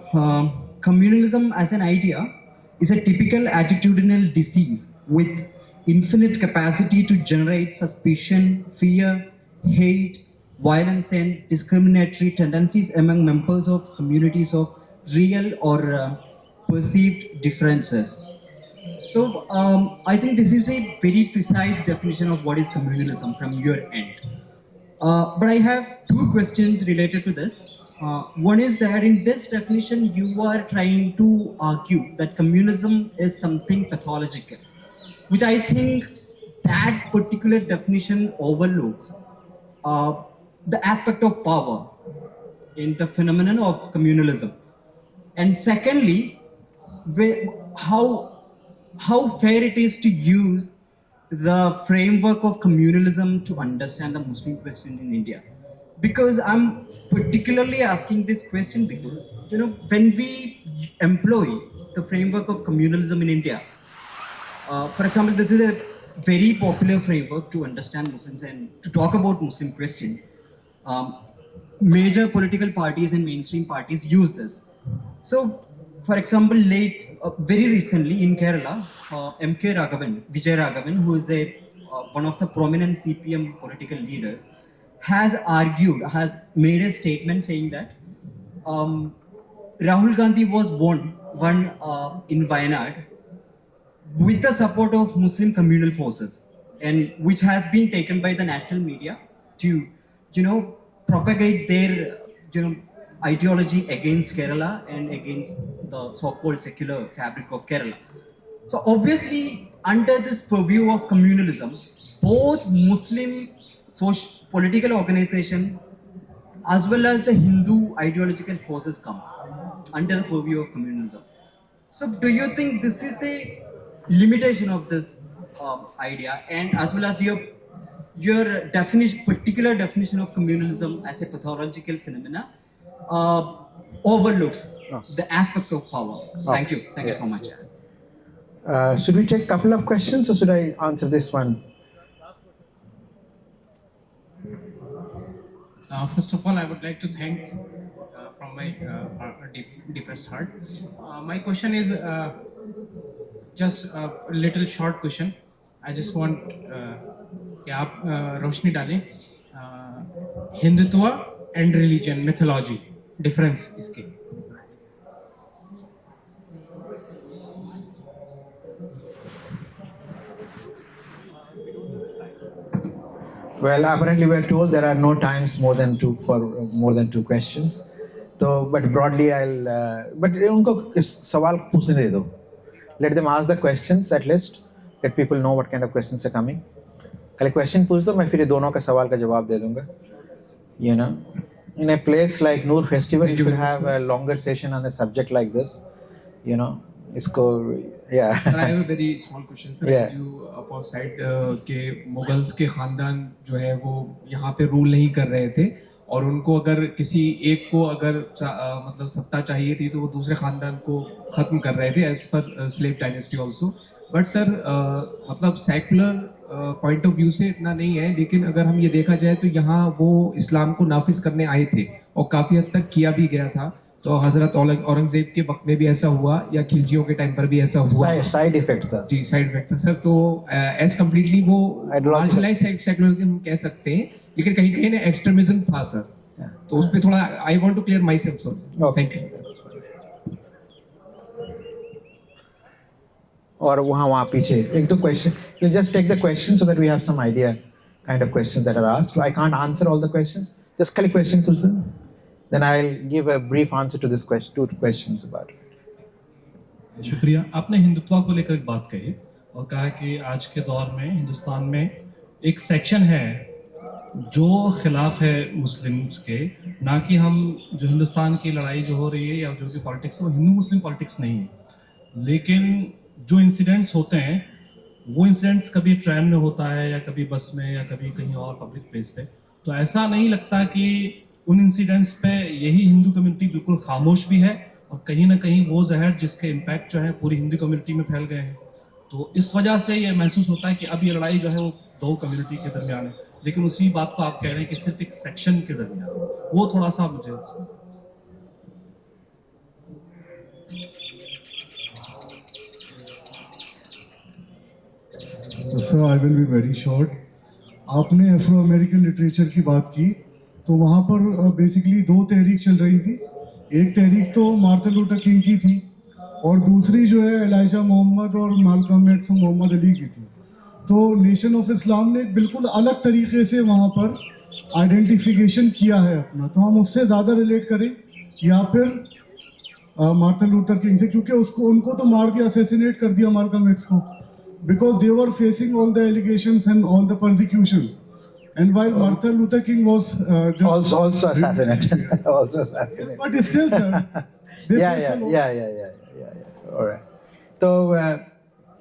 communalism as an idea is a typical attitudinal disease with infinite capacity to generate suspicion, fear, hate, violence, and discriminatory tendencies among members of communities of real or perceived differences. So I think this is a very precise definition of what is communalism from your end. But I have two questions related to this. One is that in this definition, you are trying to argue that communalism is something pathological, which I think that particular definition overlooks the aspect of power in the phenomenon of communalism. And secondly, how fair it is to use the framework of communalism to understand the Muslim question in India. Because I'm particularly asking this question because, when we employ the framework of communalism in India, for example, this is a very popular framework to understand Muslims and to talk about Muslim question. Major political parties and mainstream parties use this. So, for example, very recently in Kerala, M.K. Raghavan, Vijay Raghavan, who is one of the prominent CPM political leaders, has made a statement saying that Rahul Gandhi was won in Wayanad with the support of Muslim communal forces, and which has been taken by the national media to, propagate their, ideology against Kerala and against the so-called secular fabric of Kerala. So obviously, under this purview of communalism, both Muslim political organization as well as the Hindu ideological forces come under the purview of communalism. So do you think this is a limitation of this idea, and as well as your particular definition of communalism as a pathological phenomena overlooks the aspect of power? Thank you so much. Should we take a couple of questions or should I answer this one? First of all, I would like to thank from my deepest heart. My question is just a little short question. I just want कि आप रोशनी डालें Hindutva and religion mythology difference इसके. Well, apparently we are told there are no times more than two questions. So, but broadly, but उनको सवाल पूछने दे दो. Let them ask the questions at least. Let people know what kind of questions are coming. खाली question पूछ दो, मैं फिर ये दोनों का सवाल का जवाब दे दूँगा. You know, in a place like Noor Festival, you should have a longer session on a subject like this. You know, इसको yeah. Sir, I have a very small question, sir. Yeah. As you said कि Mughals के खानदान जो है वो यहाँ पे rule नहीं कर रहे थे और उनको अगर किसी एक को अगर मतलब सत्ता चाहिए थी तो वो दूसरे खानदान को खत्म कर रहे थे as per slave dynasty also. But sir मतलब सेकुलर पॉइंट ऑफ व्यू से इतना नहीं है, लेकिन अगर हम ये देखा जाए तो यहाँ वो इस्लाम को नाफिज करने आए थे और काफ़ी हद तक किया भी गया था. तो हजरत औरंगजेब के वक्त में भी ऐसा हुआ या खिलजियों के टाइम पर भी ऐसा हुआ. साइड इफेक्ट था. जी, साइड इफेक्ट था सर. तो एज कम्प्लीटली वो मार्शलाइज सेकुलरिज्म हम कह सकते हैं, लेकिन कहीं कहीं ना एक्सट्रीमिज्म था सर. तो उस पर थोड़ा I want to clear myself sir. Thank you. और वहाँ पीछे एक दो question. You just take the questions so that we have some idea kind of questions that are asked. So I can't answer all the questions. Just खाली question पूछ दो. Then I'll give a brief answer to this question, two questions about it. शुक्रिया. आपने हिंदुत्व को लेकर एक बात कही और कहा कि आज के दौर में हिंदुस्तान में एक सेक्शन है जो खिलाफ है मुस्लिम्स के, ना कि हम जो हिंदुस्तान की लड़ाई जो हो रही है या जो कि पॉलिटिक्स है वो हिंदू मुस्लिम पॉलिटिक्स नहीं है. लेकिन जो इंसिडेंट्स होते हैं वो इंसिडेंट्स कभी ट्रेन में होता है या कभी बस में या कभी कहीं और पब्लिक प्लेस पे. तो ऐसा नहीं लगता कि उन इंसिडेंट्स पे यही हिंदू कम्युनिटी बिल्कुल खामोश भी है और कहीं ना कहीं वो जहर जिसके इम्पैक्ट जो है पूरी हिंदू कम्युनिटी में फैल गए हैं. तो इस वजह से ये महसूस होता है कि अब ये लड़ाई जो है वो दो कम्युनिटी के दरमियान है, लेकिन उसी बात को आप कह रहे हैं कि सिर्फ एक सेक्शन के दरमियान. वो थोड़ा सा मुझे sir I will be very short. आपने अफ्रो अमेरिकन लिटरेचर की बात की तो वहाँ पर बेसिकली दो तहरीक चल रही थी. एक तहरीक तो मार्टिन लूथर किंग की थी और दूसरी जो है एलाइजा मोहम्मद और मालकम एक्स मोहम्मद अली की थी. तो नेशन ऑफ इस्लाम ने एक बिल्कुल अलग तरीके से वहाँ पर आइडेंटिफिकेशन किया है अपना. तो हम उससे ज़्यादा रिलेट करें या फिर मार्टिन लूथर किंग से, क्योंकि उनको तो मार दिया, असैसिनेट कर दिया मालकम एक्स को, because they were facing all the allegations and all the persecutions. And while Martin Luther King was also assassinated. Also assassinated. But still, sir. Yeah. All right. So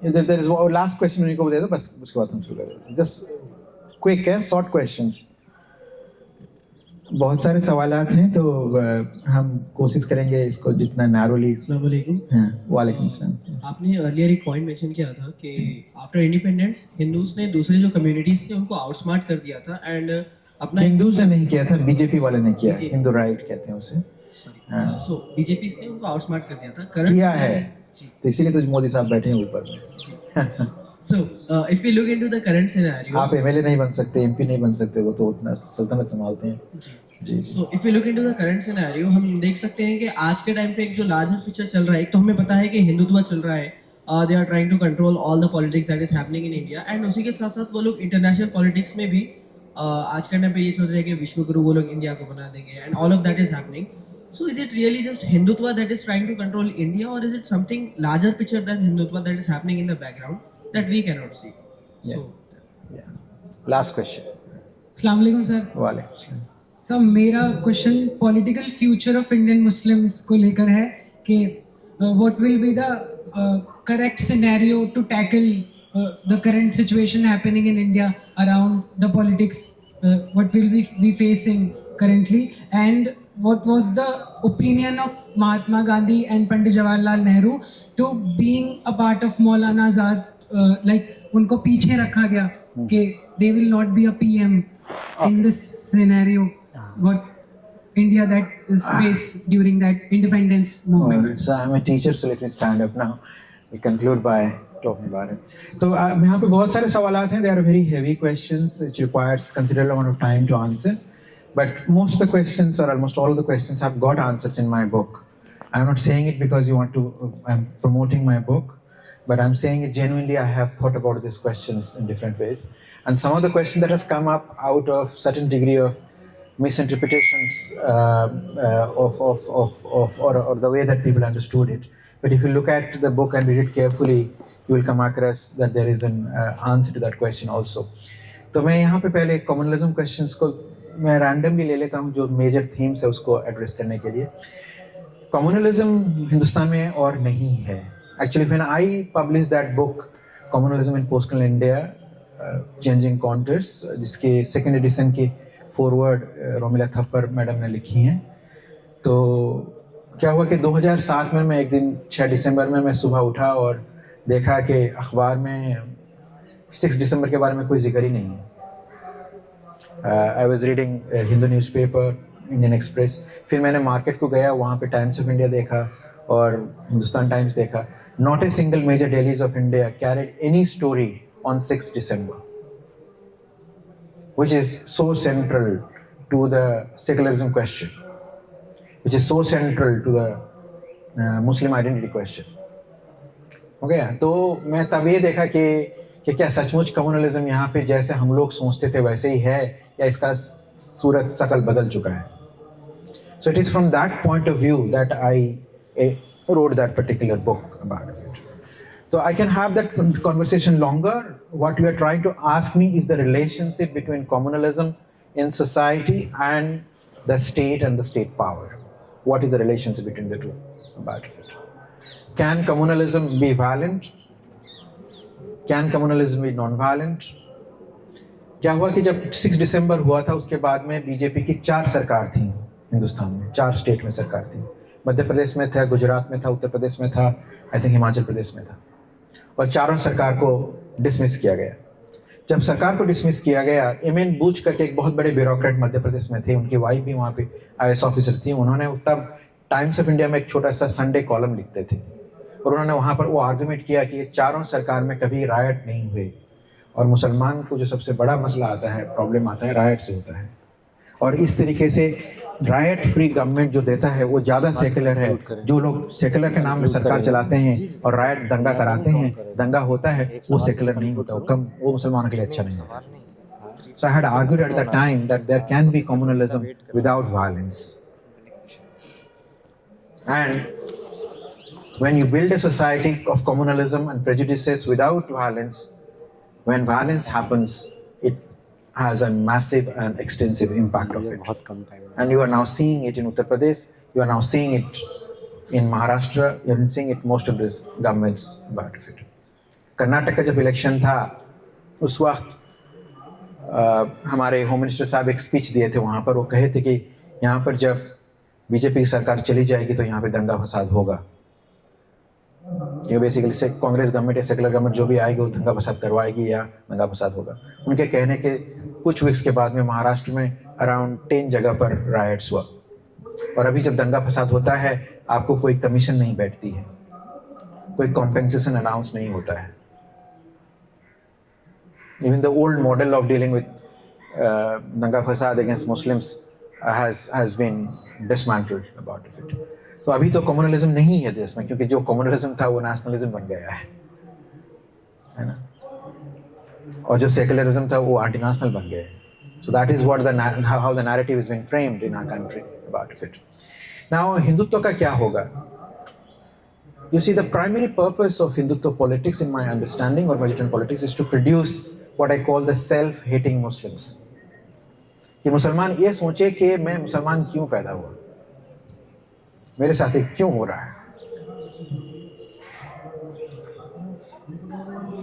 there is one last question उन्हीं को दे दो, बस उसके बाद हम शुरू करेंगे. Just quick है, short questions. बहुत सारे सवालात हैं तो हम कोशिश करेंगे इसको जितना नैरोली. अस्सलाम वालेकुम. वालेकुम सलाम. आपने अर्लियर एक पॉइंट मेंशन किया था कि आफ्टर इंडिपेंडेंस हिंदूज ने दूसरे जो कम्युनिटीज थे उनको आउटस्मार्ट कर दिया था एंड अपना हिंदूज ने नहीं किया था, बीजेपी वाले ने किया. हिंदू राइट कहते हैं उसे. सो बीजेपी ने उनको आउटस्मार्ट कर दिया था. किया है तो इसीलिए तो मोदी साहब बैठे हैं ऊपर में. So if we look into the current scenario, आप एमएलए नहीं बन सकते, एमपी नहीं बन सकते, वो तो उतना सल्तनत संभालते हैं. जी. So if we look into the current scenario, हम देख सकते हैं कि आज के टाइम पे एक जो लार्जर पिक्चर चल रहा है, एक तो हमें पता है कि हिंदुत्व चल रहा है, they are trying to control all the politics that is happening in India, and उसी के साथ साथ वो लोग इंटरनेशनल पॉलिटिक्स में भी आज के टाइम पे ये सोच रहे हैं कि विश्व गुरु वो लोग इंडिया को बना देंगे, and all of that is happening. So is it really just Hindutva that is trying to control India, or is it something larger picture than Hindutva that is happening in the background that we cannot see? Yeah. Last question. अस्सलाम वालेकुम sir. वालेकुम सलाम. Sir मेरा question political future of Indian Muslims को लेकर है कि what will be the correct scenario to tackle the current situation happening in India around the politics, what will be facing currently, and what was the opinion of Mahatma Gandhi and Pandit Jawaharlal Nehru to being a part of Maulana Azad, like उनको पीछे रखा गया कि they will not be a PM in this scenario what India that is faced during that independence movement. So I'm a teacher, so let me stand up now. We conclude by talking about it. तो यहाँ पे बहुत सारे सवालात हैं. They are very heavy questions which requires considerable amount of time to answer. But most of the questions, or almost all of the questions, have got answers in my book. I'm not saying it because you want to. I'm promoting my book, but I'm saying it genuinely. I have thought about these questions in different ways, and some of the questions that has come up out of certain degree of misinterpretations or the way that people understood it. But if you look at the book and read it carefully, you will come across that there is an answer to that question also. तो मैं यहाँ पे पहले communalism questions को मैं randomly ले लेता हूँ जो major themes है उसको address करने के लिए. Communalism हिंदुस्तान में और नहीं है. Actually, when I published that book, Communalism in Post-Colonial India, Changing Contours, जिसके second edition के forward रोमिला थप्पर मैडम ने लिखी हैं. तो क्या हुआ कि 2007 में मैं एक दिन 6 दिसंबर में मैं सुबह उठा और देखा कि अखबार में 6 दिसंबर के बारे में कोई जिक्र ही नहीं है. I was reading Hindu newspaper, Indian express. फिर मैंने मार्केट को गया, वहाँ पे टाइम्स ऑफ इंडिया देखा और हिंदुस्तान टाइम्स देखा. Not a single major dailies of India carried any story on 6 December, which is so central to the secularism question, which is so central to the Muslim identity question. Okay, तो मैं तब ये देखा कि क्या सचमुच communalism यहाँ पे जैसे हम लोग सोचते थे वैसे ही है या इसका सूरत शकल बदल चुका है. So it is from that point of view that I wrote that particular book about it. So I can have that conversation longer. What you are trying to ask me is the relationship between communalism in society and the state and the state power. What is the relationship between the two about it? Can communalism be violent? Can communalism be non-violent? क्या हुआ कि जब 6 दिसंबर हुआ था उसके बाद में BJP की 4 सरकार थी हिंदुस्तान में, 4 स्टेट में सरकार थी. मध्य प्रदेश में था, गुजरात में था, उत्तर प्रदेश में था, आई थिंक हिमाचल प्रदेश में था. और चारों सरकार को डिसमिस किया गया. जब सरकार को डिसमिस किया गया, एम.एन. बूच करके एक बहुत बड़े ब्यूरोक्रेट मध्य प्रदेश में थे, उनकी वाइफ भी वहाँ पे IAS ऑफिसर थी. उन्होंने तब टाइम्स ऑफ इंडिया में एक छोटा सा संडे कॉलम लिखते थे और उन्होंने वहाँ पर वो आर्गुमेंट किया कि ये चारों सरकार में कभी रायट नहीं हुए और मुसलमान को जो सबसे बड़ा मसला आता है, प्रॉब्लम आता है, रायट से होता है. और इस तरीके से रायट फ्री गवर्नमेंट जो देता है वो ज़्यादा सेकुलर है. जो लोग सेकुलर के नाम में सरकार चलाते हैं और रायट दंगा कराते हैं, दंगा होता है, वो सेकुलर नहीं होता, वो मुसलमानों के लिए अच्छा नहीं होता. So I had argued at the time that there can be communalism without violence. And when you build a society of communalism and prejudices without violence, when violence happens, it has a massive and extensive impact of it. And you are now seeing it in Uttar Pradesh, you are now seeing it in Maharashtra, you are seeing it most of these governments about it. Karnataka का जब election था उस वक्त हमारे home minister साहब एक speech दिए थे वहाँ पर. वो कहे थे कि यहाँ पर जब बीजेपी की सरकार चली जाएगी तो यहाँ पे दंगा फसाद होगा. ये बेसिकली से कांग्रेस गवर्नमेंट या सेकुलर गवर्नमेंट जो भी आएगी वो दंगा फसाद करवाएगी या दंगा फसाद होगा. उनके कहने के कुछ वीक्स के बाद में महाराष्ट्र में अराउंड 10 जगह पर राइट्स हुआ. और अभी जब दंगा फसाद होता है आपको कोई कमीशन नहीं बैठती है, कोई कॉम्पेंसेशन अनाउंस नहीं होता है. Even the old model of dealing with danga fasad against Muslims has been dismantled about it. तो अभी तो कम्युनलिज्म नहीं है देश में, क्योंकि जो कम्युनलिज्म था वो नेशनलिज्म बन गया है ना, और जो सेकुलरिज्म था वो एंटी नेशनल बन गया है. So that is what how the narrative is being framed in our country about it. Now Hindutva का क्या होगा? You see, the primary purpose of Hindutva politics, in my understanding, or Vegetarian politics, is to produce what I call the self-hating Muslims. कि मुसलमान ये सोचे कि मैं मुसलमान क्यों पैदा हुआ, मेरे साथ ये क्यों हो रहा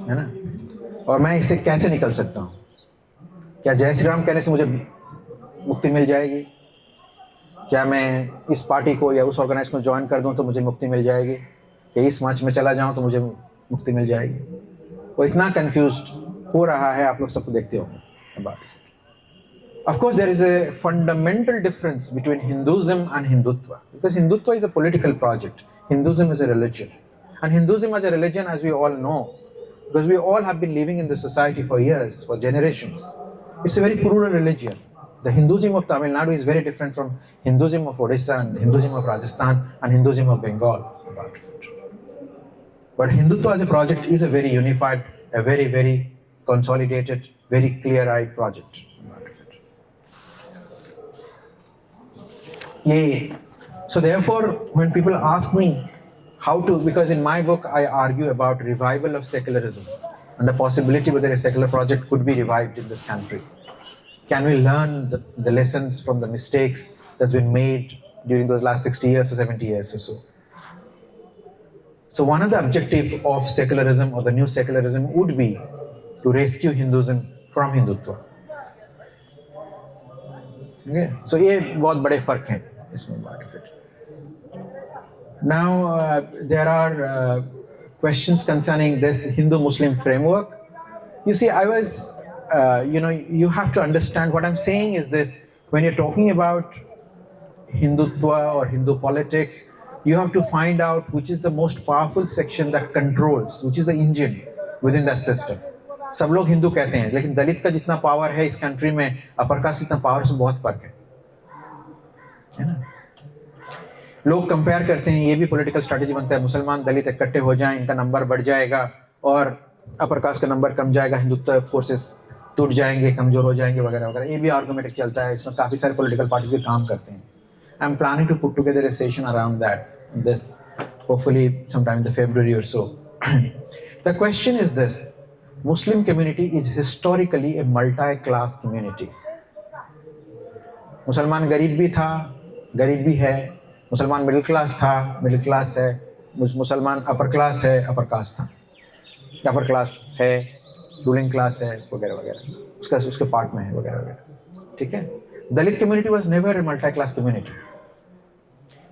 है ना, और मैं इससे कैसे निकल सकता हूँ. क्या जय श्री राम कहने से मुझे मुक्ति मिल जाएगी? क्या मैं इस पार्टी को या उस ऑर्गेनाइजेशन को ज्वाइन कर दूं तो मुझे मुक्ति मिल जाएगी? कि इस मंच में चला जाऊं तो मुझे मुक्ति मिल जाएगी। वो इतना कंफ्यूज्ड हो रहा है, आप लोग सबको देखते हो। Of course, there is a fundamental difference between Hinduism and Hindutva, because Hindutva is a political project, Hinduism is a religion. And Hinduism as a religion, as we all know, because we all have been living in the society for years, for generations, it's a very plural religion. The Hinduism of Tamil Nadu is very different from Hinduism of Odisha and Hinduism of Rajasthan and Hinduism of Bengal. But Hindutva as a project is a very unified, a very, very consolidated, very clear-eyed project. Yeah. So therefore, when people ask me how to, because in my book I argue about revival of secularism and the possibility whether a secular project could be revived in this country. Can we learn the lessons from the mistakes that's been made during those last 60 years or 70 years or so? So one of the objectives of secularism or the new secularism would be to rescue Hinduism from Hindutva. Okay? So ये बहुत बड़े फर्क हैं इसमें benefit. Now there are questions concerning this Hindu-Muslim framework. You see, I was, you have to understand what I'm saying is this: when you're talking about Hindutva or Hindu politics, you have to find out which is the most powerful section that controls, which is the engine within that system. सब लोग हिंदू कहते हैं, लेकिन दलित का जितना power है इस country में, अपर कास्ट जितना पावर से बहुत फर्क है ना? लोग कंपेयर करते हैं, ये भी पॉलिटिकल स्ट्रेटजी बनता है, मुसलमान दलित इकट्ठे हो जाएं, इनका नंबर बढ़ जाएगा और अपर कास्ट का नंबर कम जाएगा, हिंदुत्व फोर्सेस टूट जाएंगे, कमजोर हो जाएंगे वगैरह वगैरह। ये भी आर्गुमेंट चलता है, इसमें काफी सारे पॉलिटिकल पार्टीज भी काम करते हैं। I am planning to put together a session around that, this hopefully sometime in February or so. The question is this: Muslim community is historically a multi-class community. मुसलमान गरीब भी था, गरीब भी है, मुसलमान मिडिल क्लास था, मिडिल क्लास है, मुसलमान अपर क्लास है, अपर कास्ट था, अपर क्लास है, रूलिंग क्लास है, वगैरह वगैरह, उसके पार्ट में है वगैरह वगैरह। ठीक है? दलित community was never a multi-class community.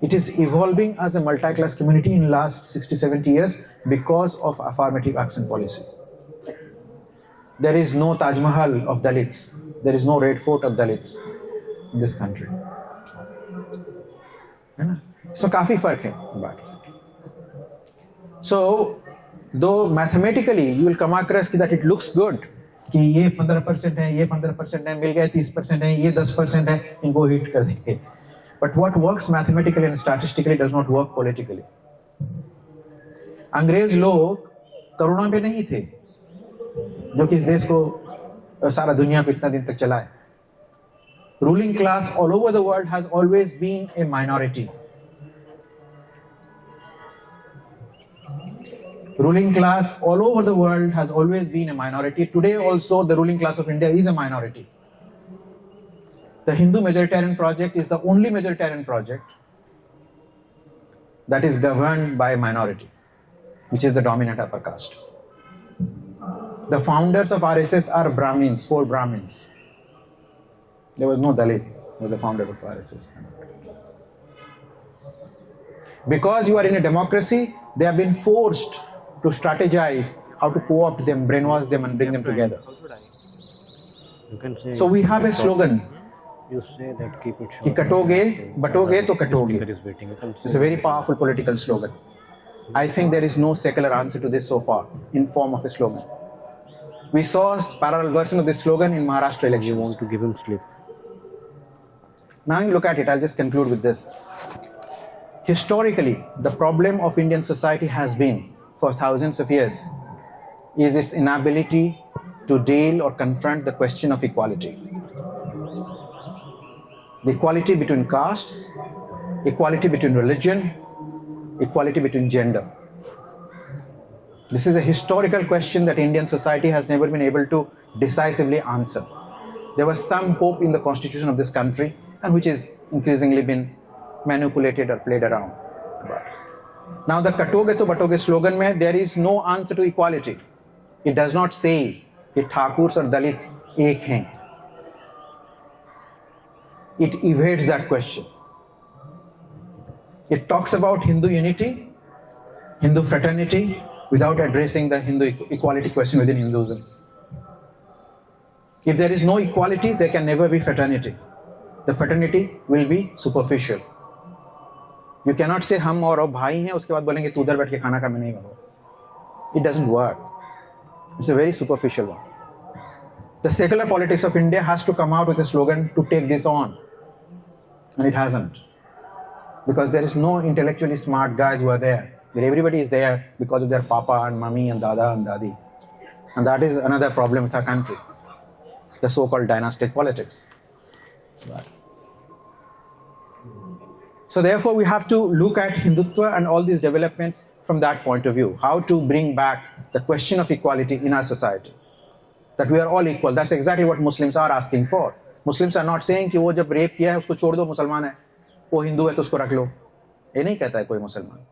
It is evolving as a multi-class community in last 60-70 years because of affirmative action policy. There is no Taj Mahal of Dalits. There is no Red Fort of Dalits in this country. है ना? इसमें काफी फर्क है बात। So, though mathematically you will come across that it looks good कि ये 15% है, ये 15% है, मिल गए 30% है, ये 10% है, इनको हिट कर देंगे। But what works mathematically and statistically does not work politically. अंग्रेज लोग करोड़ों पे नहीं थे, जो कि इस देश को सारा दुनिया को इतना दिन तक चलाए। Ruling class all over the world has always been a minority. Ruling class all over the world has always been a minority. Today also the ruling class of India is a minority. The Hindu majoritarian project is the only majoritarian project that is governed by a minority, which is the dominant upper caste. The founders of RSS are Brahmins, 4 Brahmins. There was no Dalit who was the founder of RSS. Because you are in a democracy, they have been forced to strategize how to co-opt them, brainwash them and bring them together. You can say, so we have a slogan. You say that keep it short. कि कटोगे बटोगे तो कटोगे. It's It's a very powerful political slogan. I think there is no secular answer to this so far in form of a slogan. We saw a parallel version of this slogan in Maharashtra elections. You want to give him sleep. Now you look at it, I'll just conclude with this. Historically, the problem of Indian society has been, for thousands of years, is its inability to deal or confront the question of equality. The equality between castes, equality between religion, equality between gender. This is a historical question that Indian society has never been able to decisively answer. There was some hope in the constitution of this country, and which is increasingly been manipulated or played around. Now the Katoge to Batoge slogan mein, there is no answer to equality. It does not say that Thakurs or Dalits ek hain. It evades that question. It talks about Hindu unity. Hindu fraternity without addressing the Hindu equality question within Hinduism. If there is no equality, there can never be fraternity. The fraternity will be superficial. You cannot say हम और भाई हैं उसके बाद बोलेंगे तू उधर बैठ के खाना खा मैं नहीं खाऊंगा. It doesn't work. It's a very superficial one. The secular politics of India has to come out with a slogan to take this on, and it hasn't, because there is no intellectually smart guys who are there. But everybody is there because of their papa and mummy and dada and dadi, and that is another problem with our country, the so-called dynastic politics. So therefore we have to look at Hindutva and all these developments from that point of view, how to bring back the question of equality in our society, that we are all equal. That's exactly what Muslims are asking for. Muslims are not saying कि वो जब rape किया है उसको छोड़ दो, मुसलमान है, वो हिंदू है तो उसको रख लो. ये नहीं कहता है कोई मुसलमान.